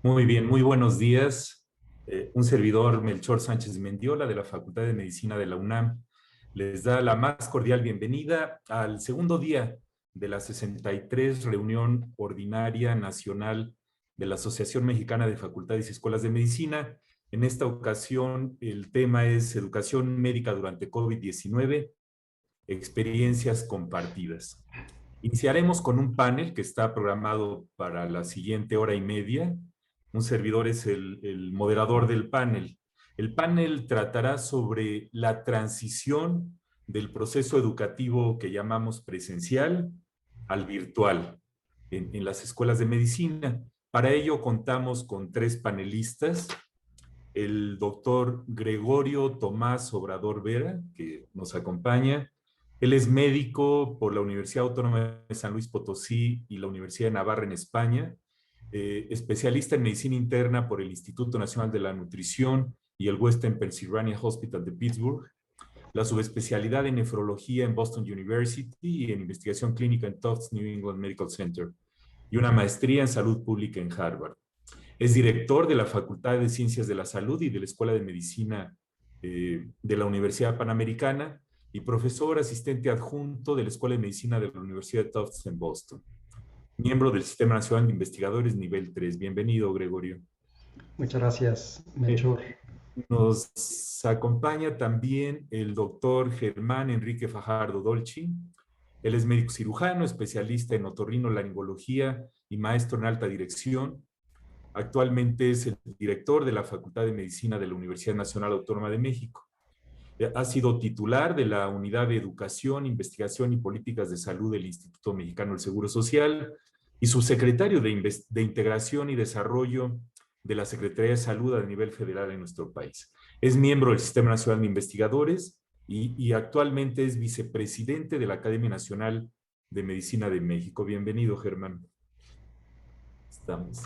Muy bien, muy buenos días. Un servidor, Melchor Sánchez Mendiola, de la Facultad de Medicina de la UNAM, les da la más cordial bienvenida al segundo día de la 63 Reunión Ordinaria Nacional de la Asociación Mexicana de Facultades y Escuelas de Medicina. En esta ocasión, el tema es Educación Médica durante COVID-19, experiencias compartidas. Iniciaremos con un panel que está programado para la siguiente hora y media. Un servidor es el moderador del panel. El panel tratará sobre la transición del proceso educativo que llamamos presencial al virtual en las escuelas de medicina. Para ello contamos con tres panelistas. El doctor Gregorio Tomás Obrador Vera, que nos acompaña. Él es médico por la Universidad Autónoma de San Luis Potosí y la Universidad de Navarra en España, especialista en medicina interna por el Instituto Nacional de la Nutrición y el Western Pennsylvania Hospital de Pittsburgh, la subespecialidad en nefrología en Boston University y en investigación clínica en Tufts New England Medical Center, y una maestría en salud pública en Harvard. Es director de la Facultad de Ciencias de la Salud y de la Escuela de Medicina de la Universidad Panamericana y profesor asistente adjunto de la Escuela de Medicina de la Universidad de Tufts en Boston. Miembro del Sistema Nacional de Investigadores nivel 3. Bienvenido, Gregorio. Muchas gracias, Melchor. Nos acompaña también el doctor Germán Enrique Fajardo Dolci. Él es médico cirujano, especialista en otorrinolaringología y maestro en alta dirección. Actualmente es el director de la Facultad de Medicina de la Universidad Nacional Autónoma de México. Ha sido titular de la Unidad de Educación, Investigación y Políticas de Salud del Instituto Mexicano del Seguro Social y subsecretario de Integración y Desarrollo de la Secretaría de Salud a nivel federal en nuestro país. Es miembro del Sistema Nacional de Investigadores y actualmente es vicepresidente de la Academia Nacional de Medicina de México. Bienvenido, Germán. Estamos.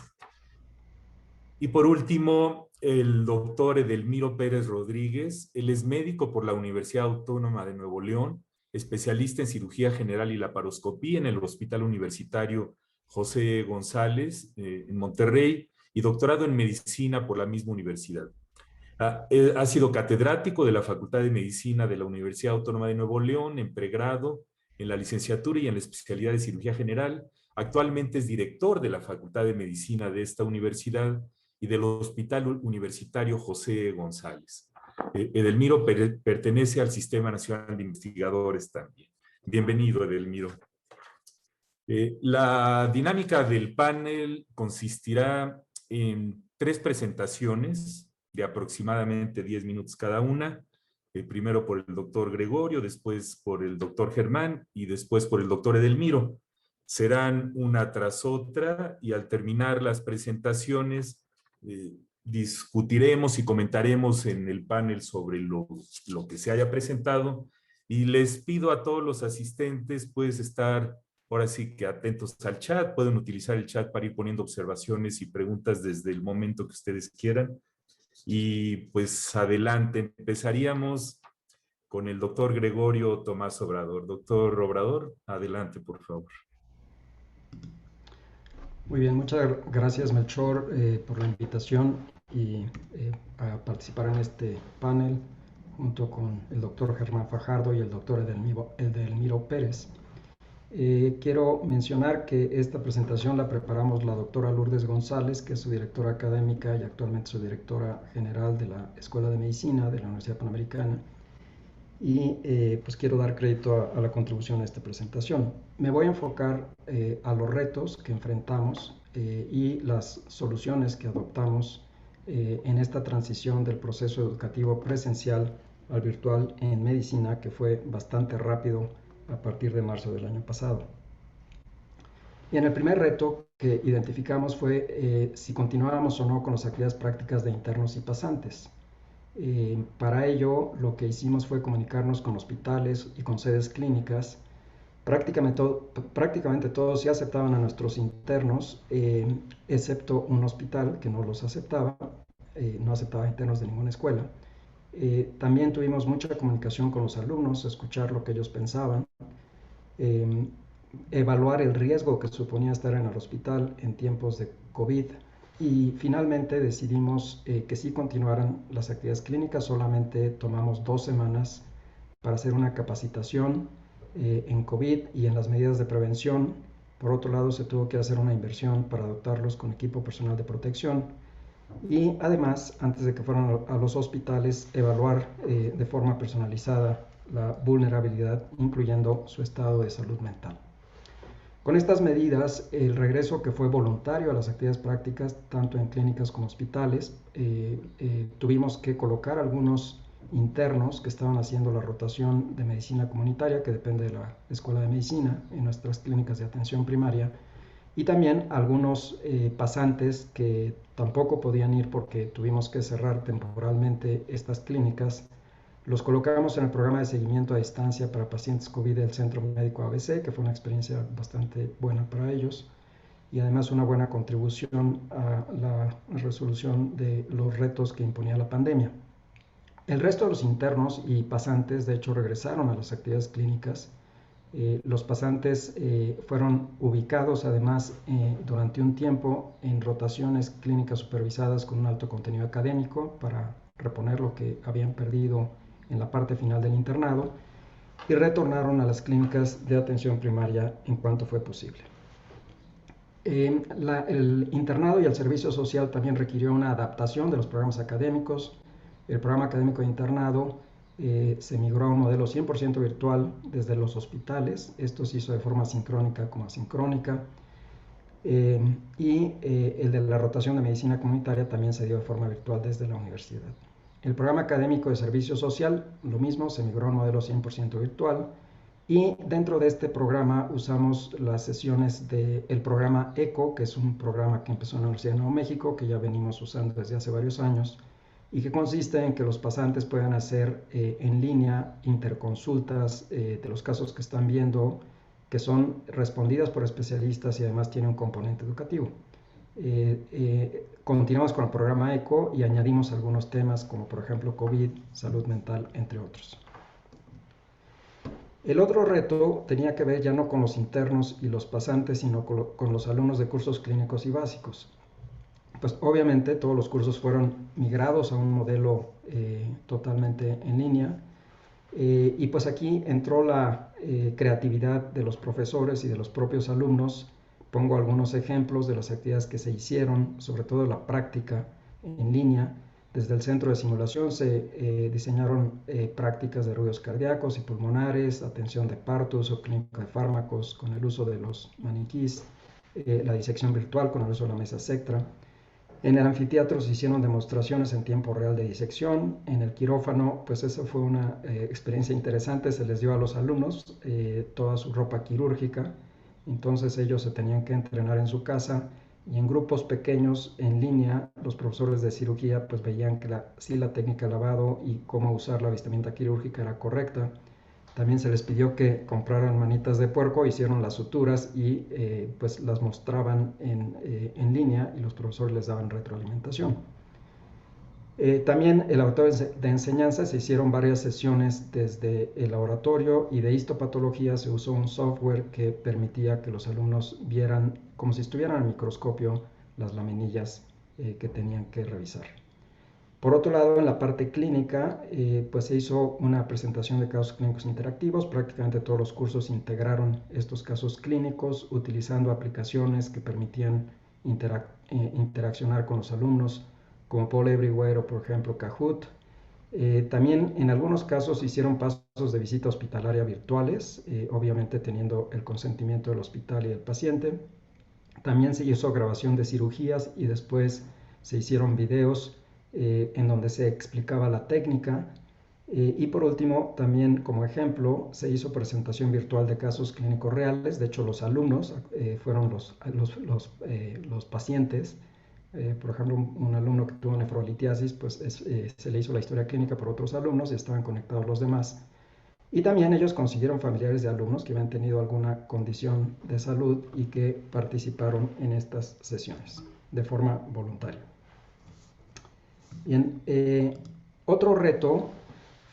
Y por último, el doctor Edelmiro Pérez Rodríguez. Él es médico por la Universidad Autónoma de Nuevo León, especialista en cirugía general y laparoscopía en el Hospital Universitario José González en Monterrey y doctorado en medicina por la misma universidad. Ha sido catedrático de la Facultad de Medicina de la Universidad Autónoma de Nuevo León en pregrado, en la licenciatura y en la especialidad de cirugía general. Actualmente es director de la Facultad de Medicina de esta universidad y del Hospital Universitario José González. Edelmiro pertenece al Sistema Nacional de Investigadores también. Bienvenido, Edelmiro. La dinámica del panel consistirá en tres presentaciones de aproximadamente 10 minutos cada una. Primero por el doctor Gregorio, después por el doctor Germán y después por el doctor Edelmiro. Serán una tras otra y al terminar las presentaciones discutiremos y comentaremos en el panel sobre lo que se haya presentado y les pido a todos los asistentes pues estar ahora sí que atentos al chat. Pueden utilizar el chat para ir poniendo observaciones y preguntas desde el momento que ustedes quieran. Y pues adelante, empezaríamos con el doctor Gregorio Tomás Obrador. Doctor Obrador, adelante, por favor. Muy bien, muchas gracias, Melchor, por la invitación y a participar en este panel junto con el doctor Germán Fajardo y el doctor Edelmiro Pérez. Quiero mencionar que esta presentación la preparamos la doctora Lourdes González, que es su directora académica y actualmente su directora general de la Escuela de Medicina de la Universidad Panamericana. Y pues quiero dar crédito a la contribución a esta presentación. Me voy a enfocar a los retos que enfrentamos y las soluciones que adoptamos en esta transición del proceso educativo presencial al virtual en medicina, que fue bastante rápido a partir de marzo del año pasado. Y en el primer reto que identificamos fue si continuábamos o no con las actividades prácticas de internos y pasantes. Para ello, lo que hicimos fue comunicarnos con hospitales y con sedes clínicas. Prácticamente todos ya aceptaban a nuestros internos, excepto un hospital que no los aceptaba, no aceptaba internos de ninguna escuela. También tuvimos mucha comunicación con los alumnos, escuchar lo que ellos pensaban, evaluar el riesgo que suponía estar en el hospital en tiempos de COVID y finalmente decidimos que sí continuaran las actividades clínicas. Solamente tomamos 2 semanas para hacer una capacitación en COVID y en las medidas de prevención. Por otro lado, se tuvo que hacer una inversión para dotarlos con equipo personal de protección y además, antes de que fueran a los hospitales, evaluar de forma personalizada la vulnerabilidad, incluyendo su estado de salud mental. Con estas medidas, el regreso que fue voluntario a las actividades prácticas, tanto en clínicas como hospitales, tuvimos que colocar algunos internos que estaban haciendo la rotación de medicina comunitaria, que depende de la Escuela de Medicina, en nuestras clínicas de atención primaria, y también algunos pasantes que tampoco podían ir porque tuvimos que cerrar temporalmente estas clínicas. Los colocamos en el programa de seguimiento a distancia para pacientes COVID del Centro Médico ABC, que fue una experiencia bastante buena para ellos y además una buena contribución a la resolución de los retos que imponía la pandemia. El resto de los internos y pasantes, de hecho, regresaron a las actividades clínicas. Los pasantes fueron ubicados además durante un tiempo en rotaciones clínicas supervisadas con un alto contenido académico para reponer lo que habían perdido en la parte final del internado y retornaron a las clínicas de atención primaria en cuanto fue posible. El internado y el servicio social también requirió una adaptación de los programas académicos. El programa académico de internado se migró a un modelo 100% virtual desde los hospitales. Esto se hizo de forma sincrónica como asincrónica. Y el de la rotación de medicina comunitaria también se dio de forma virtual desde la universidad. El programa académico de servicio social, lo mismo, se migró a un modelo 100% virtual. Y dentro de este programa usamos las sesiones del programa ECO, que es un programa que empezó en la Universidad de Nuevo México, que ya venimos usando desde hace varios años, y que consiste en que los pasantes puedan hacer en línea interconsultas de los casos que están viendo, que son respondidas por especialistas y además tiene un componente educativo. Continuamos con el programa ECO y añadimos algunos temas como por ejemplo COVID, salud mental, entre otros. El otro reto tenía que ver ya no con los internos y los pasantes, sino con los alumnos de cursos clínicos y básicos. Pues obviamente todos los cursos fueron migrados a un modelo totalmente en línea y pues aquí entró la creatividad de los profesores y de los propios alumnos. Pongo algunos ejemplos de las actividades que se hicieron, sobre todo la práctica en línea. Desde el centro de simulación se diseñaron prácticas de ruidos cardíacos y pulmonares, atención de parto, uso clínico de fármacos con el uso de los maniquís, la disección virtual con el uso de la mesa Sectra. En el anfiteatro se hicieron demostraciones en tiempo real de disección. En el quirófano, pues eso fue una experiencia interesante. Se les dio a los alumnos toda su ropa quirúrgica. Entonces ellos se tenían que entrenar en su casa y en grupos pequeños en línea los profesores de cirugía pues veían que sí la técnica de lavado y cómo usar la vestimenta quirúrgica era correcta. También se les pidió que compraran manitas de puerco, hicieron las suturas y pues las mostraban en línea y los profesores les daban retroalimentación. También el laboratorio de enseñanza se hicieron varias sesiones desde el laboratorio y de histopatología se usó un software que permitía que los alumnos vieran como si estuvieran al microscopio las laminillas que tenían que revisar. Por otro lado, en la parte clínica, pues se hizo una presentación de casos clínicos interactivos. Prácticamente todos los cursos integraron estos casos clínicos utilizando aplicaciones que permitían interaccionar con los alumnos, como Poll Everywhere o, por ejemplo, Kahoot. También en algunos casos se hicieron pasos de visita hospitalaria virtuales, obviamente teniendo el consentimiento del hospital y del paciente. También se hizo grabación de cirugías y después se hicieron videos en donde se explicaba la técnica y por último también como ejemplo se hizo presentación virtual de casos clínicos reales. De hecho los alumnos fueron los pacientes. Por ejemplo un alumno que tuvo nefrolitiasis pues se le hizo la historia clínica por otros alumnos y estaban conectados los demás. Y también ellos consiguieron familiares de alumnos que habían tenido alguna condición de salud y que participaron en estas sesiones de forma voluntaria. Bien, otro reto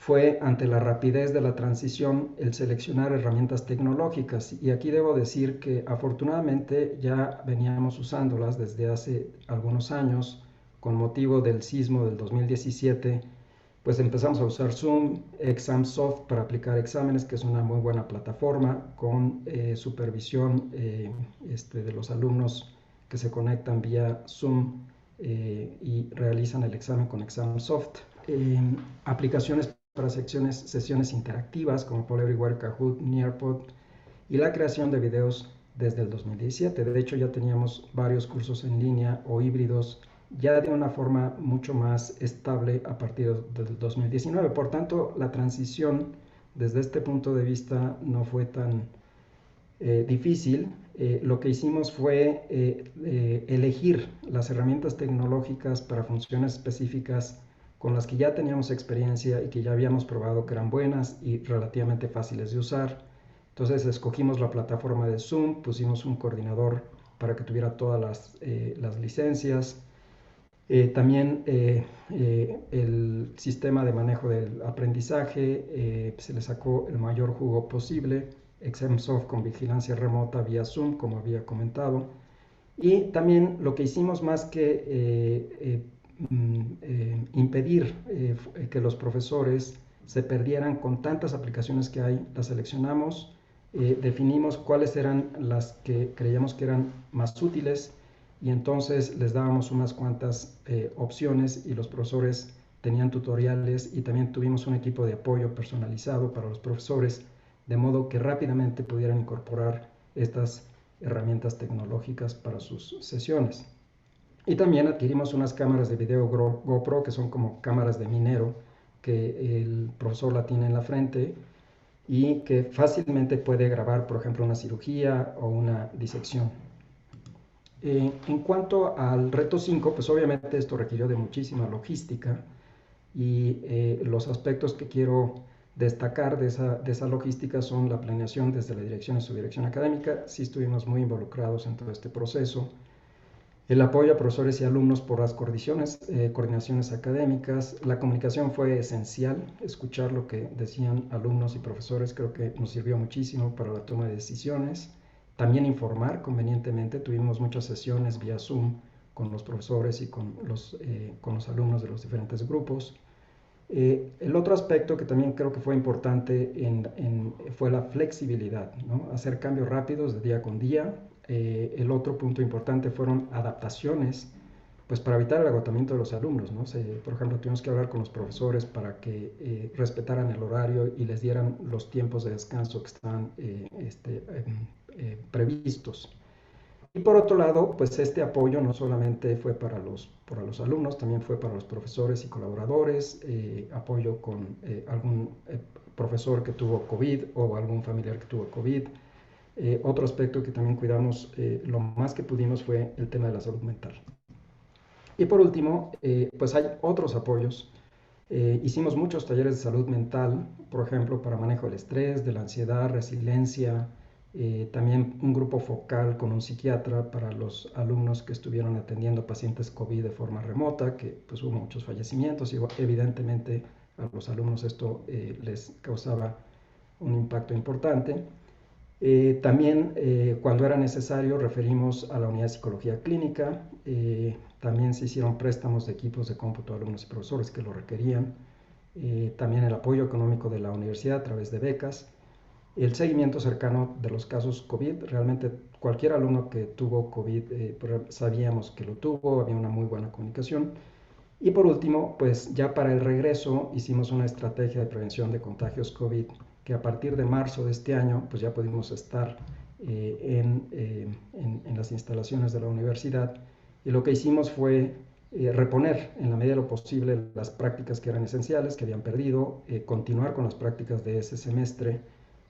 fue ante la rapidez de la transición el seleccionar herramientas tecnológicas, y aquí debo decir que afortunadamente ya veníamos usándolas desde hace algunos años. Con motivo del sismo del 2017, pues empezamos a usar Zoom, ExamSoft para aplicar exámenes, que es una muy buena plataforma con supervisión de los alumnos que se conectan vía Zoom y realizan el examen con ExamSoft. Aplicaciones para sesiones interactivas como Poll Everywhere, Kahoot, Nearpod, y la creación de videos desde el 2017. De hecho, ya teníamos varios cursos en línea o híbridos ya de una forma mucho más estable a partir del 2019. Por tanto, la transición desde este punto de vista no fue tan difícil. Lo que hicimos fue elegir las herramientas tecnológicas para funciones específicas con las que ya teníamos experiencia y que ya habíamos probado que eran buenas y relativamente fáciles de usar. Entonces escogimos la plataforma de Zoom, pusimos un coordinador para que tuviera todas las licencias. También el sistema de manejo del aprendizaje se le sacó el mayor jugo posible. ExamSoft con vigilancia remota vía Zoom, como había comentado. Y también lo que hicimos, más que impedir que los profesores se perdieran con tantas aplicaciones que hay, las seleccionamos, definimos cuáles eran las que creíamos que eran más útiles, y entonces les dábamos unas cuantas opciones, y los profesores tenían tutoriales, y también tuvimos un equipo de apoyo personalizado para los profesores, de modo que rápidamente pudieran incorporar estas herramientas tecnológicas para sus sesiones. Y también adquirimos unas cámaras de video GoPro, que son como cámaras de minero, que el profesor la tiene en la frente y que fácilmente puede grabar, por ejemplo, una cirugía o una disección. En cuanto al reto 5, pues obviamente esto requirió de muchísima logística, y los aspectos que quiero destacar de esa logística son la planeación desde la dirección y subdirección académica. Sí estuvimos muy involucrados en todo este proceso. El apoyo a profesores y alumnos por las coordinaciones académicas. La comunicación fue esencial. Escuchar lo que decían alumnos y profesores creo que nos sirvió muchísimo para la toma de decisiones. También informar convenientemente. Tuvimos muchas sesiones vía Zoom con los profesores y con los alumnos de los diferentes grupos. El otro aspecto que también creo que fue importante fue la flexibilidad, ¿no? Hacer cambios rápidos de día con día. El otro punto importante fueron adaptaciones, pues para evitar el agotamiento de los alumnos, ¿no? Por ejemplo, tuvimos que hablar con los profesores para que respetaran el horario y les dieran los tiempos de descanso que estaban previstos. Y por otro lado, pues este apoyo no solamente fue para los alumnos, también fue para los profesores y colaboradores, apoyo con algún profesor que tuvo COVID o algún familiar que tuvo COVID. Otro aspecto que también cuidamos lo más que pudimos fue el tema de la salud mental. Y por último, pues hay otros apoyos. Hicimos muchos talleres de salud mental, por ejemplo, para manejo del estrés, de la ansiedad, resiliencia. También un grupo focal con un psiquiatra para los alumnos que estuvieron atendiendo pacientes COVID de forma remota, que pues hubo muchos fallecimientos, y evidentemente a los alumnos esto les causaba un impacto importante. También cuando era necesario referimos a la unidad de psicología clínica. También se hicieron préstamos de equipos de cómputo a alumnos y profesores que lo requerían. También el apoyo económico de la universidad a través de becas. El seguimiento cercano de los casos COVID. Realmente cualquier alumno que tuvo COVID sabíamos que lo tuvo, había una muy buena comunicación. Y por último, pues ya para el regreso hicimos una estrategia de prevención de contagios COVID, que a partir de marzo de este año pues ya pudimos estar en las instalaciones de la universidad, y lo que hicimos fue reponer en la medida de lo posible las prácticas que eran esenciales, que habían perdido, continuar con las prácticas de ese semestre,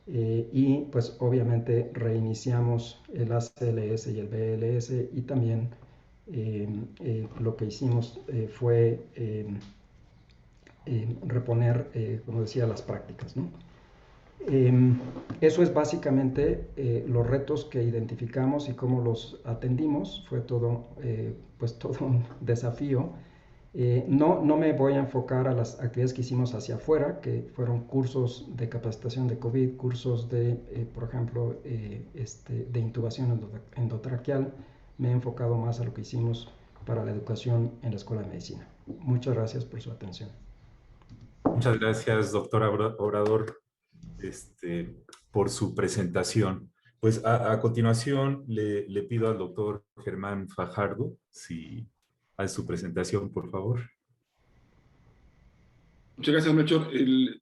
y pues obviamente reiniciamos el ACLS y el BLS, y también lo que hicimos fue reponer, como decía, las prácticas, ¿no? Eso es básicamente los retos que identificamos y cómo los atendimos. Fue todo, pues todo un desafío. No me voy a enfocar a las actividades que hicimos hacia afuera, que fueron cursos de capacitación de COVID, cursos de, por ejemplo, de intubación endotraqueal. Me he enfocado más a lo que hicimos para la educación en la Escuela de Medicina. Muchas gracias por su atención. Muchas gracias, doctor Obrador, por su presentación. Pues a continuación le pido al doctor Germán Fajardo si hace su presentación, por favor. Muchas gracias, Melchor.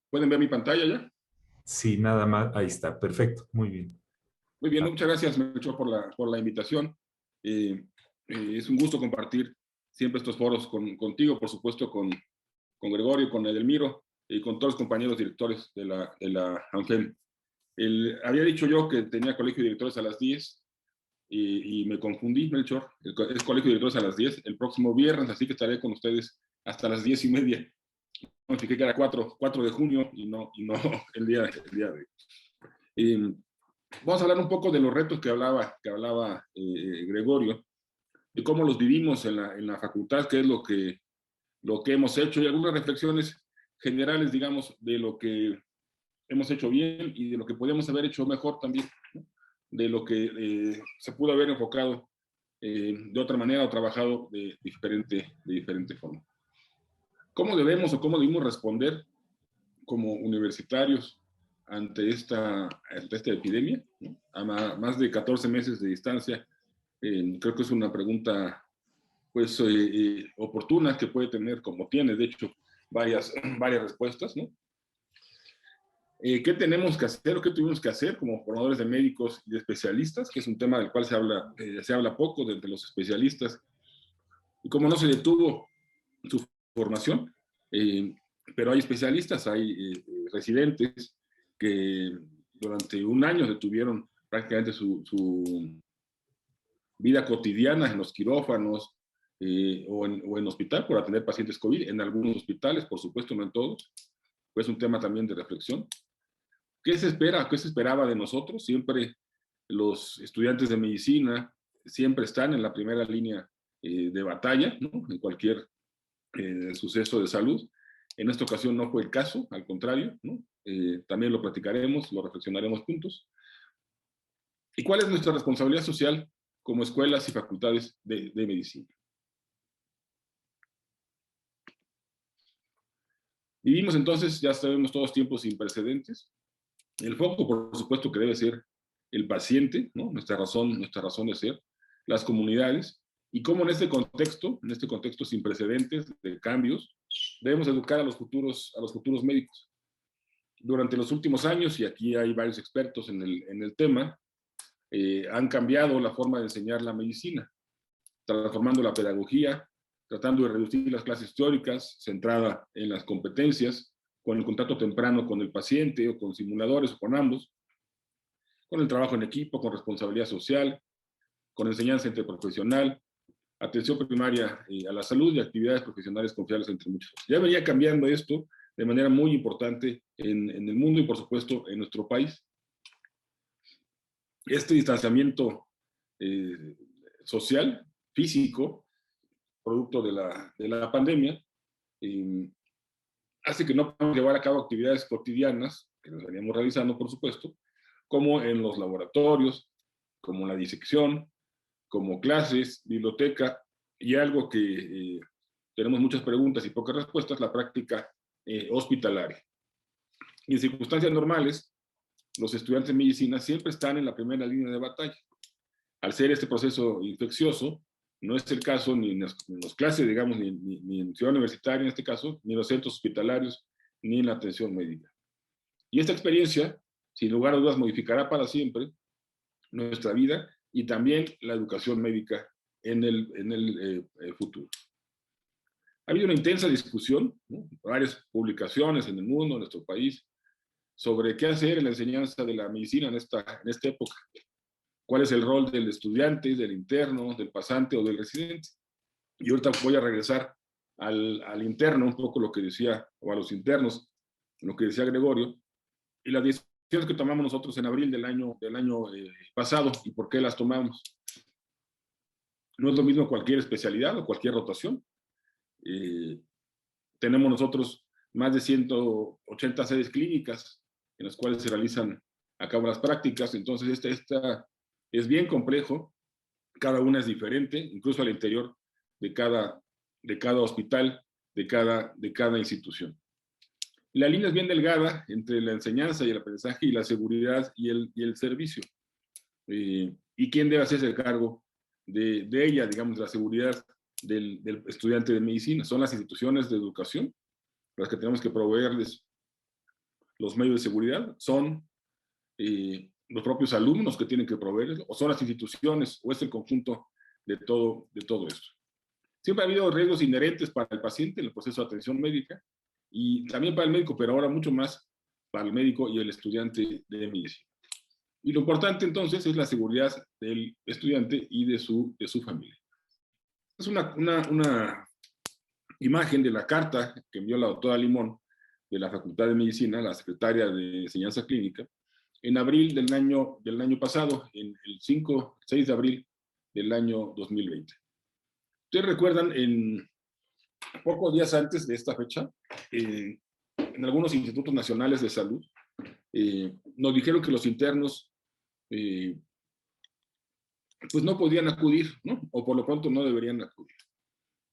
¿Pueden ver mi pantalla ya? Sí, nada más. Ahí está. Perfecto. Muy bien. Muy bien, muchas gracias, Melchor, por la invitación. Es un gusto compartir siempre estos foros contigo, por supuesto, con Gregorio, con Edelmiro y con todos los compañeros directores de la ANFEM. Había dicho yo que tenía colegio de directores a las 10 y me confundí, Melchor. Es colegio de directores a las 10 el próximo viernes, así que estaré con ustedes hasta las 10:30. Me fijé que era 4 de junio y no el día de hoy. Vamos a hablar un poco de los retos que hablaba Gregorio, de cómo los vivimos en la facultad, qué es lo que hemos hecho y algunas reflexiones generales, digamos, de lo que hemos hecho bien y de lo que podíamos haber hecho mejor también, ¿no? De lo que se pudo haber enfocado de otra manera o trabajado de diferente forma. ¿Cómo debimos responder como universitarios ante esta epidemia, ¿no? A más de 14 meses de distancia? Creo que es una pregunta pues oportuna, que puede tener, como tiene de hecho varias respuestas, ¿no? ¿Qué tenemos que hacer o qué tuvimos que hacer como formadores de médicos y de especialistas? Que es un tema del cual se habla poco de entre los especialistas, y cómo no se detuvo su formación, pero hay especialistas, hay residentes que durante un año detuvieron prácticamente su vida cotidiana en los quirófanos o en hospital por atender pacientes COVID, en algunos hospitales, por supuesto, no en todos. Pues un tema también de reflexión. ¿Qué se espera? ¿Qué se esperaba de nosotros? Siempre los estudiantes de medicina siempre están en la primera línea de batalla, ¿no? En cualquier suceso de salud. En esta ocasión no fue el caso, al contrario, ¿no? También lo platicaremos, lo reflexionaremos juntos. ¿Y cuál es nuestra responsabilidad social como escuelas y facultades de medicina? Vivimos entonces, ya sabemos, todos tiempos sin precedentes. El foco, por supuesto, que debe ser el paciente, ¿no? Nuestra razón de ser, las comunidades, y cómo en este contexto sin precedentes de cambios, debemos educar a los futuros médicos. Durante los últimos años, y aquí hay varios expertos en el tema, han cambiado la forma de enseñar la medicina, transformando la pedagogía, tratando de reducir las clases teóricas, centrada en las competencias, con el contacto temprano con el paciente o con simuladores o con ambos, con el trabajo en equipo, con responsabilidad social, con enseñanza interprofesional, atención primaria a la salud y actividades profesionales confiables, entre muchos. Ya venía cambiando esto de manera muy importante en el mundo y, por supuesto, en nuestro país. Este distanciamiento social, físico, producto de la pandemia, hace que no podamos llevar a cabo actividades cotidianas, que nos veníamos realizando, por supuesto, como en los laboratorios, como la disección, como clases, biblioteca, y algo que tenemos muchas preguntas y pocas respuestas, la práctica hospitalaria. Y en circunstancias normales, los estudiantes de medicina siempre están en la primera línea de batalla. Al ser este proceso infeccioso, no es el caso ni en las clases, digamos, ni en ciudad universitaria en este caso, ni en los centros hospitalarios, ni en la atención médica. Y esta experiencia, sin lugar a dudas, modificará para siempre nuestra vida y también la educación médica en el futuro. Ha habido una intensa discusión, ¿no? Varias publicaciones en el mundo, en nuestro país, sobre qué hacer en la enseñanza de la medicina en esta época. ¿Cuál es el rol del estudiante, del interno, del pasante o del residente? Y ahorita voy a regresar al interno, un poco lo que decía, o a los internos, lo que decía Gregorio, y las decisiones que tomamos nosotros en abril del año pasado y por qué las tomamos. No es lo mismo cualquier especialidad o cualquier rotación. Tenemos nosotros más de 180 sedes clínicas en las cuales se realizan a cabo las prácticas. Entonces, esta es bien complejo. Cada una es diferente, incluso al interior de cada hospital, de cada institución. La línea es bien delgada entre la enseñanza y el aprendizaje y la seguridad y el servicio. ¿Y quién debe hacerse cargo de ella, digamos, de la seguridad del estudiante de medicina? Son las instituciones de educación las que tenemos que proveerles los medios de seguridad, son los propios alumnos que tienen que proveerles, o son las instituciones, o es el conjunto de todo esto. Siempre ha habido riesgos inherentes para el paciente en el proceso de atención médica, y también para el médico, pero ahora mucho más para el médico y el estudiante de medicina. Y lo importante entonces es la seguridad del estudiante y de su familia. Es una imagen de la carta que envió la doctora Limón de la Facultad de Medicina, la secretaria de Enseñanza Clínica, en abril del año pasado, en el 6 de abril del año 2020. Ustedes recuerdan, en pocos días antes de esta fecha, en algunos institutos nacionales de salud, nos dijeron que los internos pues no podían acudir, ¿no? O por lo pronto no deberían acudir,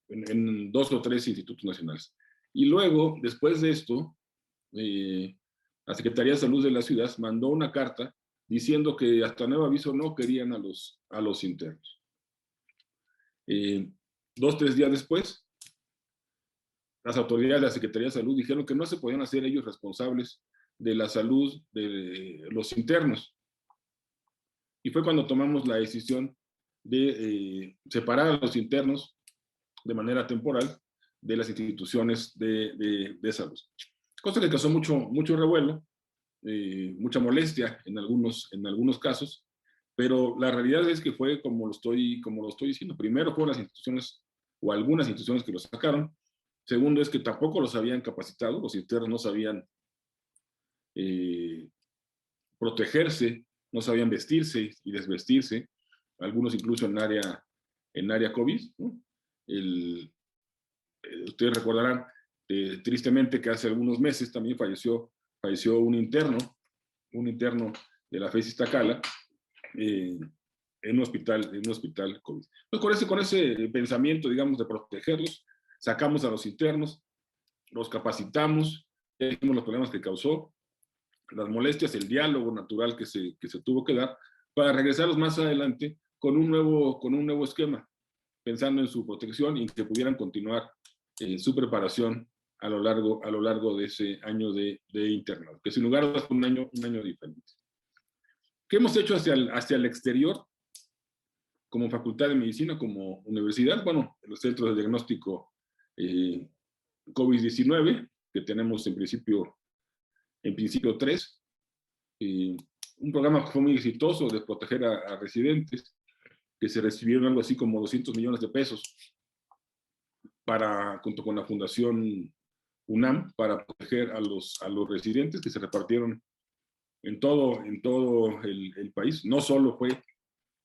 en 2 o 3 institutos nacionales. Y luego, después de esto, la Secretaría de Salud de la ciudad mandó una carta diciendo que hasta nuevo aviso no querían a los internos. 2 o 3 días después, las autoridades de la Secretaría de Salud dijeron que no se podían hacer ellos responsables de la salud de los internos. Y fue cuando tomamos la decisión de separar a los internos de manera temporal de las instituciones de salud. Cosa que causó mucho revuelo, mucha molestia en algunos casos, pero la realidad es que fue como lo estoy diciendo. Primero fueron las instituciones o algunas instituciones que lo sacaron. Segundo es que tampoco los habían capacitado, los internos no sabían protegerse, no sabían vestirse y desvestirse, algunos incluso en área COVID, ¿no? Ustedes recordarán tristemente que hace algunos meses también falleció un interno de la FES Iztacala en un hospital COVID. Entonces, con ese pensamiento, digamos, de protegerlos, sacamos a los internos, los capacitamos, vimos los problemas que causó, las molestias, el diálogo natural que se tuvo que dar, para regresarlos más adelante con un nuevo esquema, pensando en su protección y que pudieran continuar su preparación a lo largo de ese año de internado, que sin lugar a dudas fue un año diferente. ¿Qué hemos hecho hacia el exterior como Facultad de Medicina, como universidad? Bueno, los centros de diagnóstico COVID-19, que tenemos en principio 3, un programa que fue muy exitoso de proteger a residentes, que se recibieron algo así como 200 millones de pesos junto con la Fundación UNAM, para proteger a los residentes, que se repartieron en todo el país. No solo fue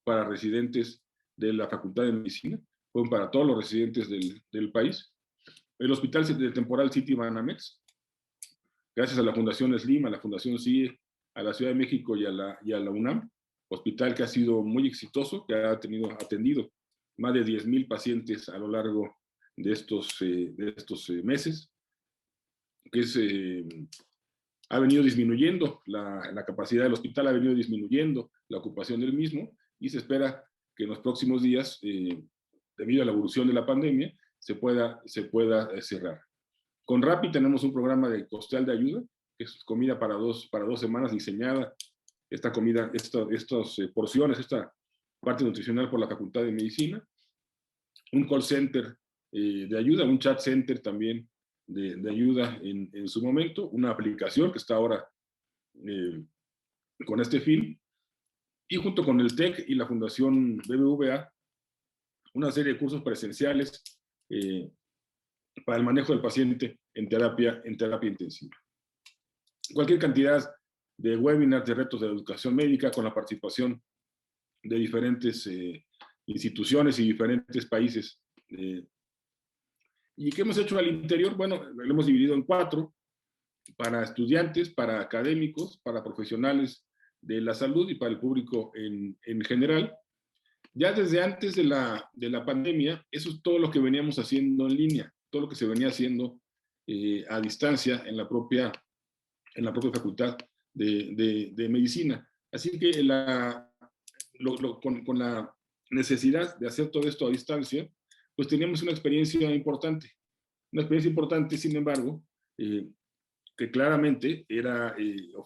para residentes de la Facultad de Medicina, fue para todos los residentes del país. El Hospital Temporal City-Banamex, gracias a la Fundación SLIM, a la Fundación CIE, a la Ciudad de México y a la UNAM, hospital que ha sido muy exitoso, que ha atendido más de 10,000 pacientes a lo largo de estos meses, que ha venido disminuyendo la capacidad del hospital, ha venido disminuyendo la ocupación del mismo, y se espera que en los próximos días, debido a la evolución de la pandemia, se pueda cerrar. Con RAPI tenemos un programa de costeal de ayuda, que es comida para dos semanas diseñada, esta comida, estas porciones, esta parte nutricional por la Facultad de Medicina, un call center de ayuda, un chat center también de ayuda en su momento, una aplicación que está ahora con este fin, y junto con el TEC y la Fundación BBVA, una serie de cursos presenciales para el manejo del paciente en terapia intensiva. Cualquier cantidad de webinars, de retos de educación médica, con la participación de diferentes instituciones y diferentes países ¿Y qué hemos hecho al interior? Bueno, lo hemos dividido en 4, para estudiantes, para académicos, para profesionales de la salud y para el público en general. Ya desde antes de la pandemia, eso es todo lo que veníamos haciendo en línea, todo lo que se venía haciendo a distancia en la propia facultad de medicina. Así que con la necesidad de hacer todo esto a distancia, pues teníamos una experiencia importante. Una experiencia importante, sin embargo, que claramente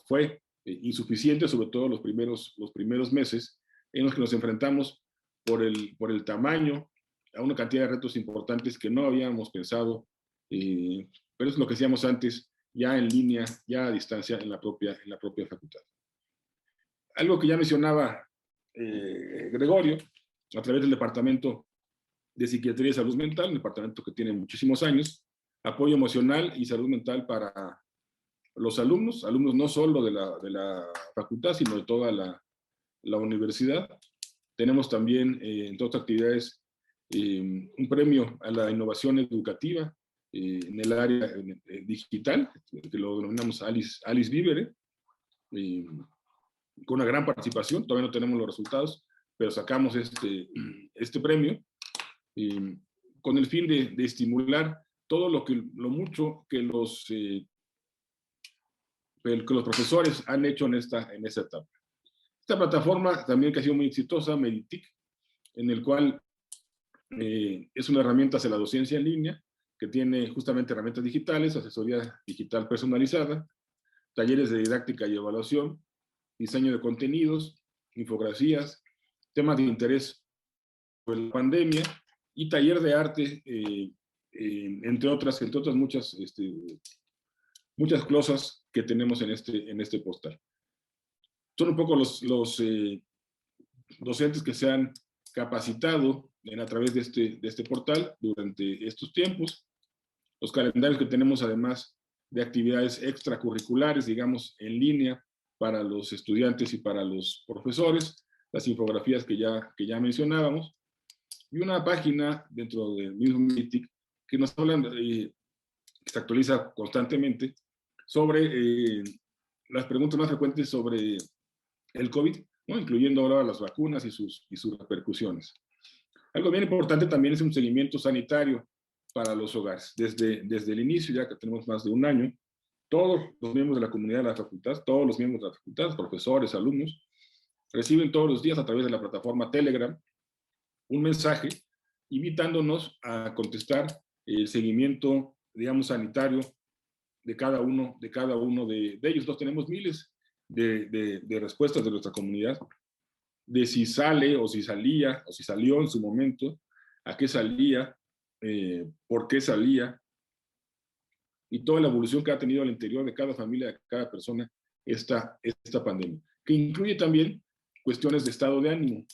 fue insuficiente, sobre todo los primeros meses, en los que nos enfrentamos por el tamaño a una cantidad de retos importantes que no habíamos pensado, pero es lo que hacíamos antes, ya en línea, ya a distancia en la propia facultad. Algo que ya mencionaba Gregorio, a través del Departamento de Psiquiatría y Salud Mental, un departamento que tiene muchísimos años, apoyo emocional y salud mental para los alumnos no solo de la facultad, sino de toda la universidad. Tenemos también, entre otras actividades, un premio a la innovación educativa en el área digital, que lo denominamos Alice Vivere, con una gran participación. Todavía no tenemos los resultados, pero sacamos este premio con el fin de estimular todo lo mucho que los profesores han hecho en esta etapa. Esta plataforma también que ha sido muy exitosa, Meditic, en el cual es una herramienta hacia la docencia en línea, que tiene justamente herramientas digitales, asesoría digital personalizada, talleres de didáctica y evaluación, diseño de contenidos, infografías, temas de interés por la pandemia y taller de arte, entre otras muchas cosas que tenemos en este postal. Son un poco los docentes que se han capacitado a través de este portal durante estos tiempos. Los calendarios que tenemos, además de actividades extracurriculares, digamos, en línea para los estudiantes y para los profesores, las infografías que ya mencionábamos, y una página dentro del mismo Meditic que nos hablan, que se actualiza constantemente, sobre las preguntas más frecuentes sobre el COVID, ¿no? Incluyendo ahora las vacunas y sus repercusiones. Algo bien importante también es un seguimiento sanitario para los hogares. Desde el inicio, ya que tenemos más de un año, todos los miembros de la comunidad de la facultad, todos los miembros de la facultad, profesores, alumnos, reciben todos los días a través de la plataforma Telegram un mensaje invitándonos a contestar el seguimiento, digamos, sanitario de cada uno de ellos. Entonces tenemos miles de respuestas de nuestra comunidad, de si sale o si salía o si salió en su momento, a qué salía, por qué salía, y toda la evolución que ha tenido al interior de cada familia, de cada persona, esta pandemia, que incluye también cuestiones de estado de ánimo,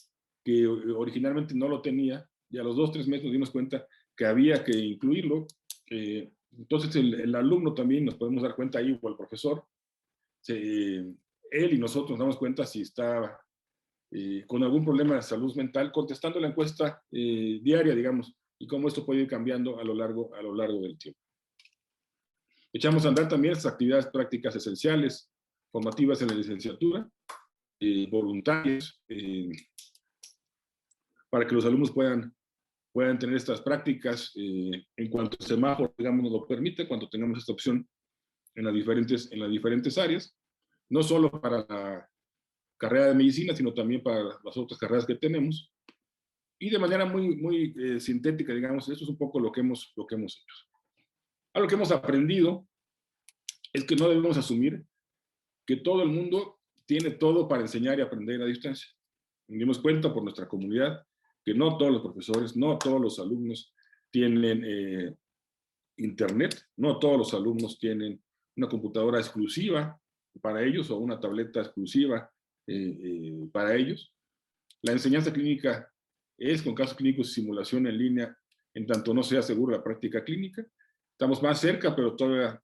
que originalmente no lo tenía, y a los 2 o 3 meses nos dimos cuenta que había que incluirlo. Entonces el alumno también nos podemos dar cuenta ahí, o el profesor, él y nosotros nos damos cuenta si está con algún problema de salud mental, contestando la encuesta diaria, digamos, y cómo esto puede ir cambiando a lo largo del tiempo. Echamos a andar también estas actividades prácticas esenciales, formativas en la licenciatura, voluntarias, para que los alumnos puedan tener estas prácticas en cuanto el semáforo, digamos, nos lo permite, cuando tengamos esta opción en las diferentes áreas, no solo para la carrera de medicina, sino también para las otras carreras que tenemos. Y de manera muy sintética, digamos, esto es un poco lo que hemos hecho. Algo que hemos aprendido es que no debemos asumir que todo el mundo tiene todo para enseñar y aprender a distancia. Nos dimos cuenta por nuestra comunidad que no todos los profesores, no todos los alumnos tienen internet, no todos los alumnos tienen una computadora exclusiva para ellos o una tableta exclusiva para ellos. La enseñanza clínica es con casos clínicos y simulación en línea, en tanto no sea segura la práctica clínica. Estamos más cerca, pero todavía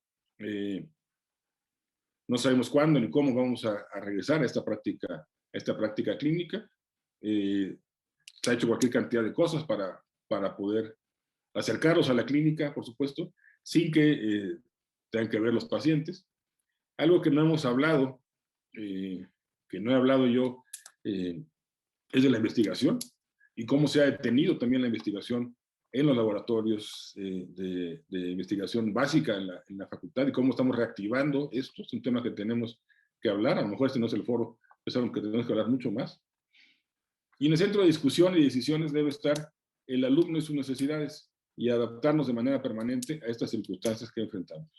no sabemos cuándo ni cómo vamos a regresar a esta práctica clínica. Se ha hecho cualquier cantidad de cosas para poder acercarlos a la clínica, por supuesto, sin que tengan que ver los pacientes. Algo que no hemos hablado, que no he hablado yo, es de la investigación y cómo se ha detenido también la investigación en los laboratorios de investigación básica en la facultad y cómo estamos reactivando esto. Es un tema que tenemos que hablar, a lo mejor este no es el foro, es algo que tenemos que hablar mucho más. Y en el centro de discusión y decisiones debe estar el alumno y sus necesidades y adaptarnos de manera permanente a estas circunstancias que enfrentamos.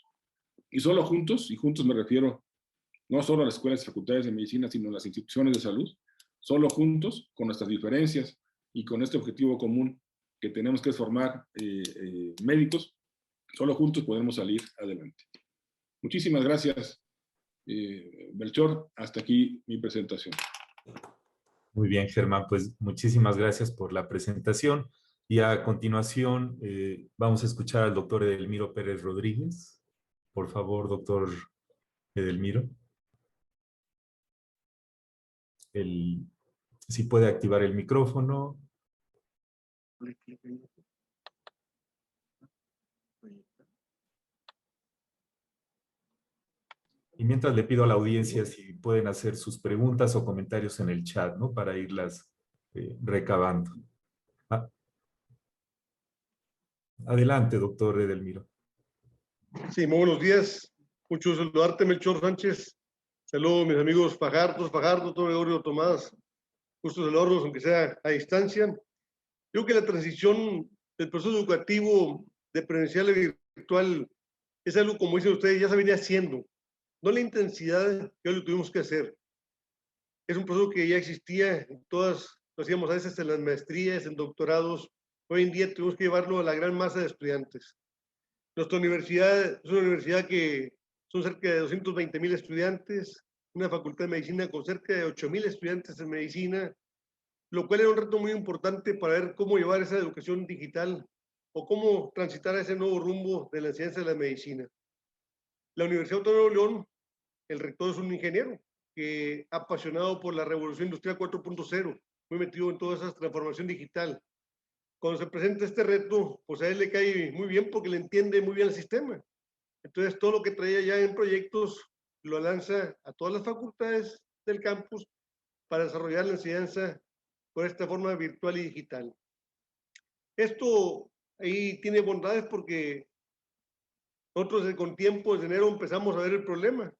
Y solo juntos, y juntos me refiero no solo a las escuelas y facultades de medicina, sino a las instituciones de salud, solo juntos, con nuestras diferencias y con este objetivo común que tenemos que formar médicos, solo juntos podemos salir adelante. Muchísimas gracias, Melchor. Hasta aquí mi presentación. Muy bien, Germán, pues muchísimas gracias por la presentación. Y a continuación vamos a escuchar al doctor Edelmiro Pérez Rodríguez. Por favor, doctor Edelmiro. Si puede activar el micrófono. Y mientras le pido a la audiencia si pueden hacer sus preguntas o comentarios en el chat, ¿no? Para irlas recabando. Adelante, doctor Edelmiro. Sí, muy buenos días. Mucho saludarte, Melchor Sánchez. Saludos a mis amigos Fajardo, doctor Gregorio Tomás. Gusto saludarlos, aunque sea a distancia. Creo que la transición del proceso educativo de presencial a virtual es algo, como dicen ustedes, ya se venía haciendo. No la intensidad que hoy lo tuvimos que hacer. Es un proceso que ya existía, todas lo hacíamos a veces en las maestrías, en doctorados. Hoy en día tenemos que llevarlo a la gran masa de estudiantes. Nuestra universidad es una universidad que son cerca de 220,000 estudiantes, una facultad de medicina con cerca de 8,000 estudiantes en medicina, lo cual era un reto muy importante para ver cómo llevar esa educación digital o cómo transitar a ese nuevo rumbo de la enseñanza de la medicina. La Universidad Autónoma de León, el rector es un ingeniero que apasionado por la revolución industrial 4.0, muy metido en toda esa transformación digital. Cuando se presenta este reto, pues a él le cae muy bien porque le entiende muy bien el sistema. Entonces, todo lo que traía ya en proyectos lo lanza a todas las facultades del campus para desarrollar la enseñanza por esta forma virtual y digital. Esto ahí tiene bondades porque nosotros con tiempo, desde enero, empezamos a ver el problema.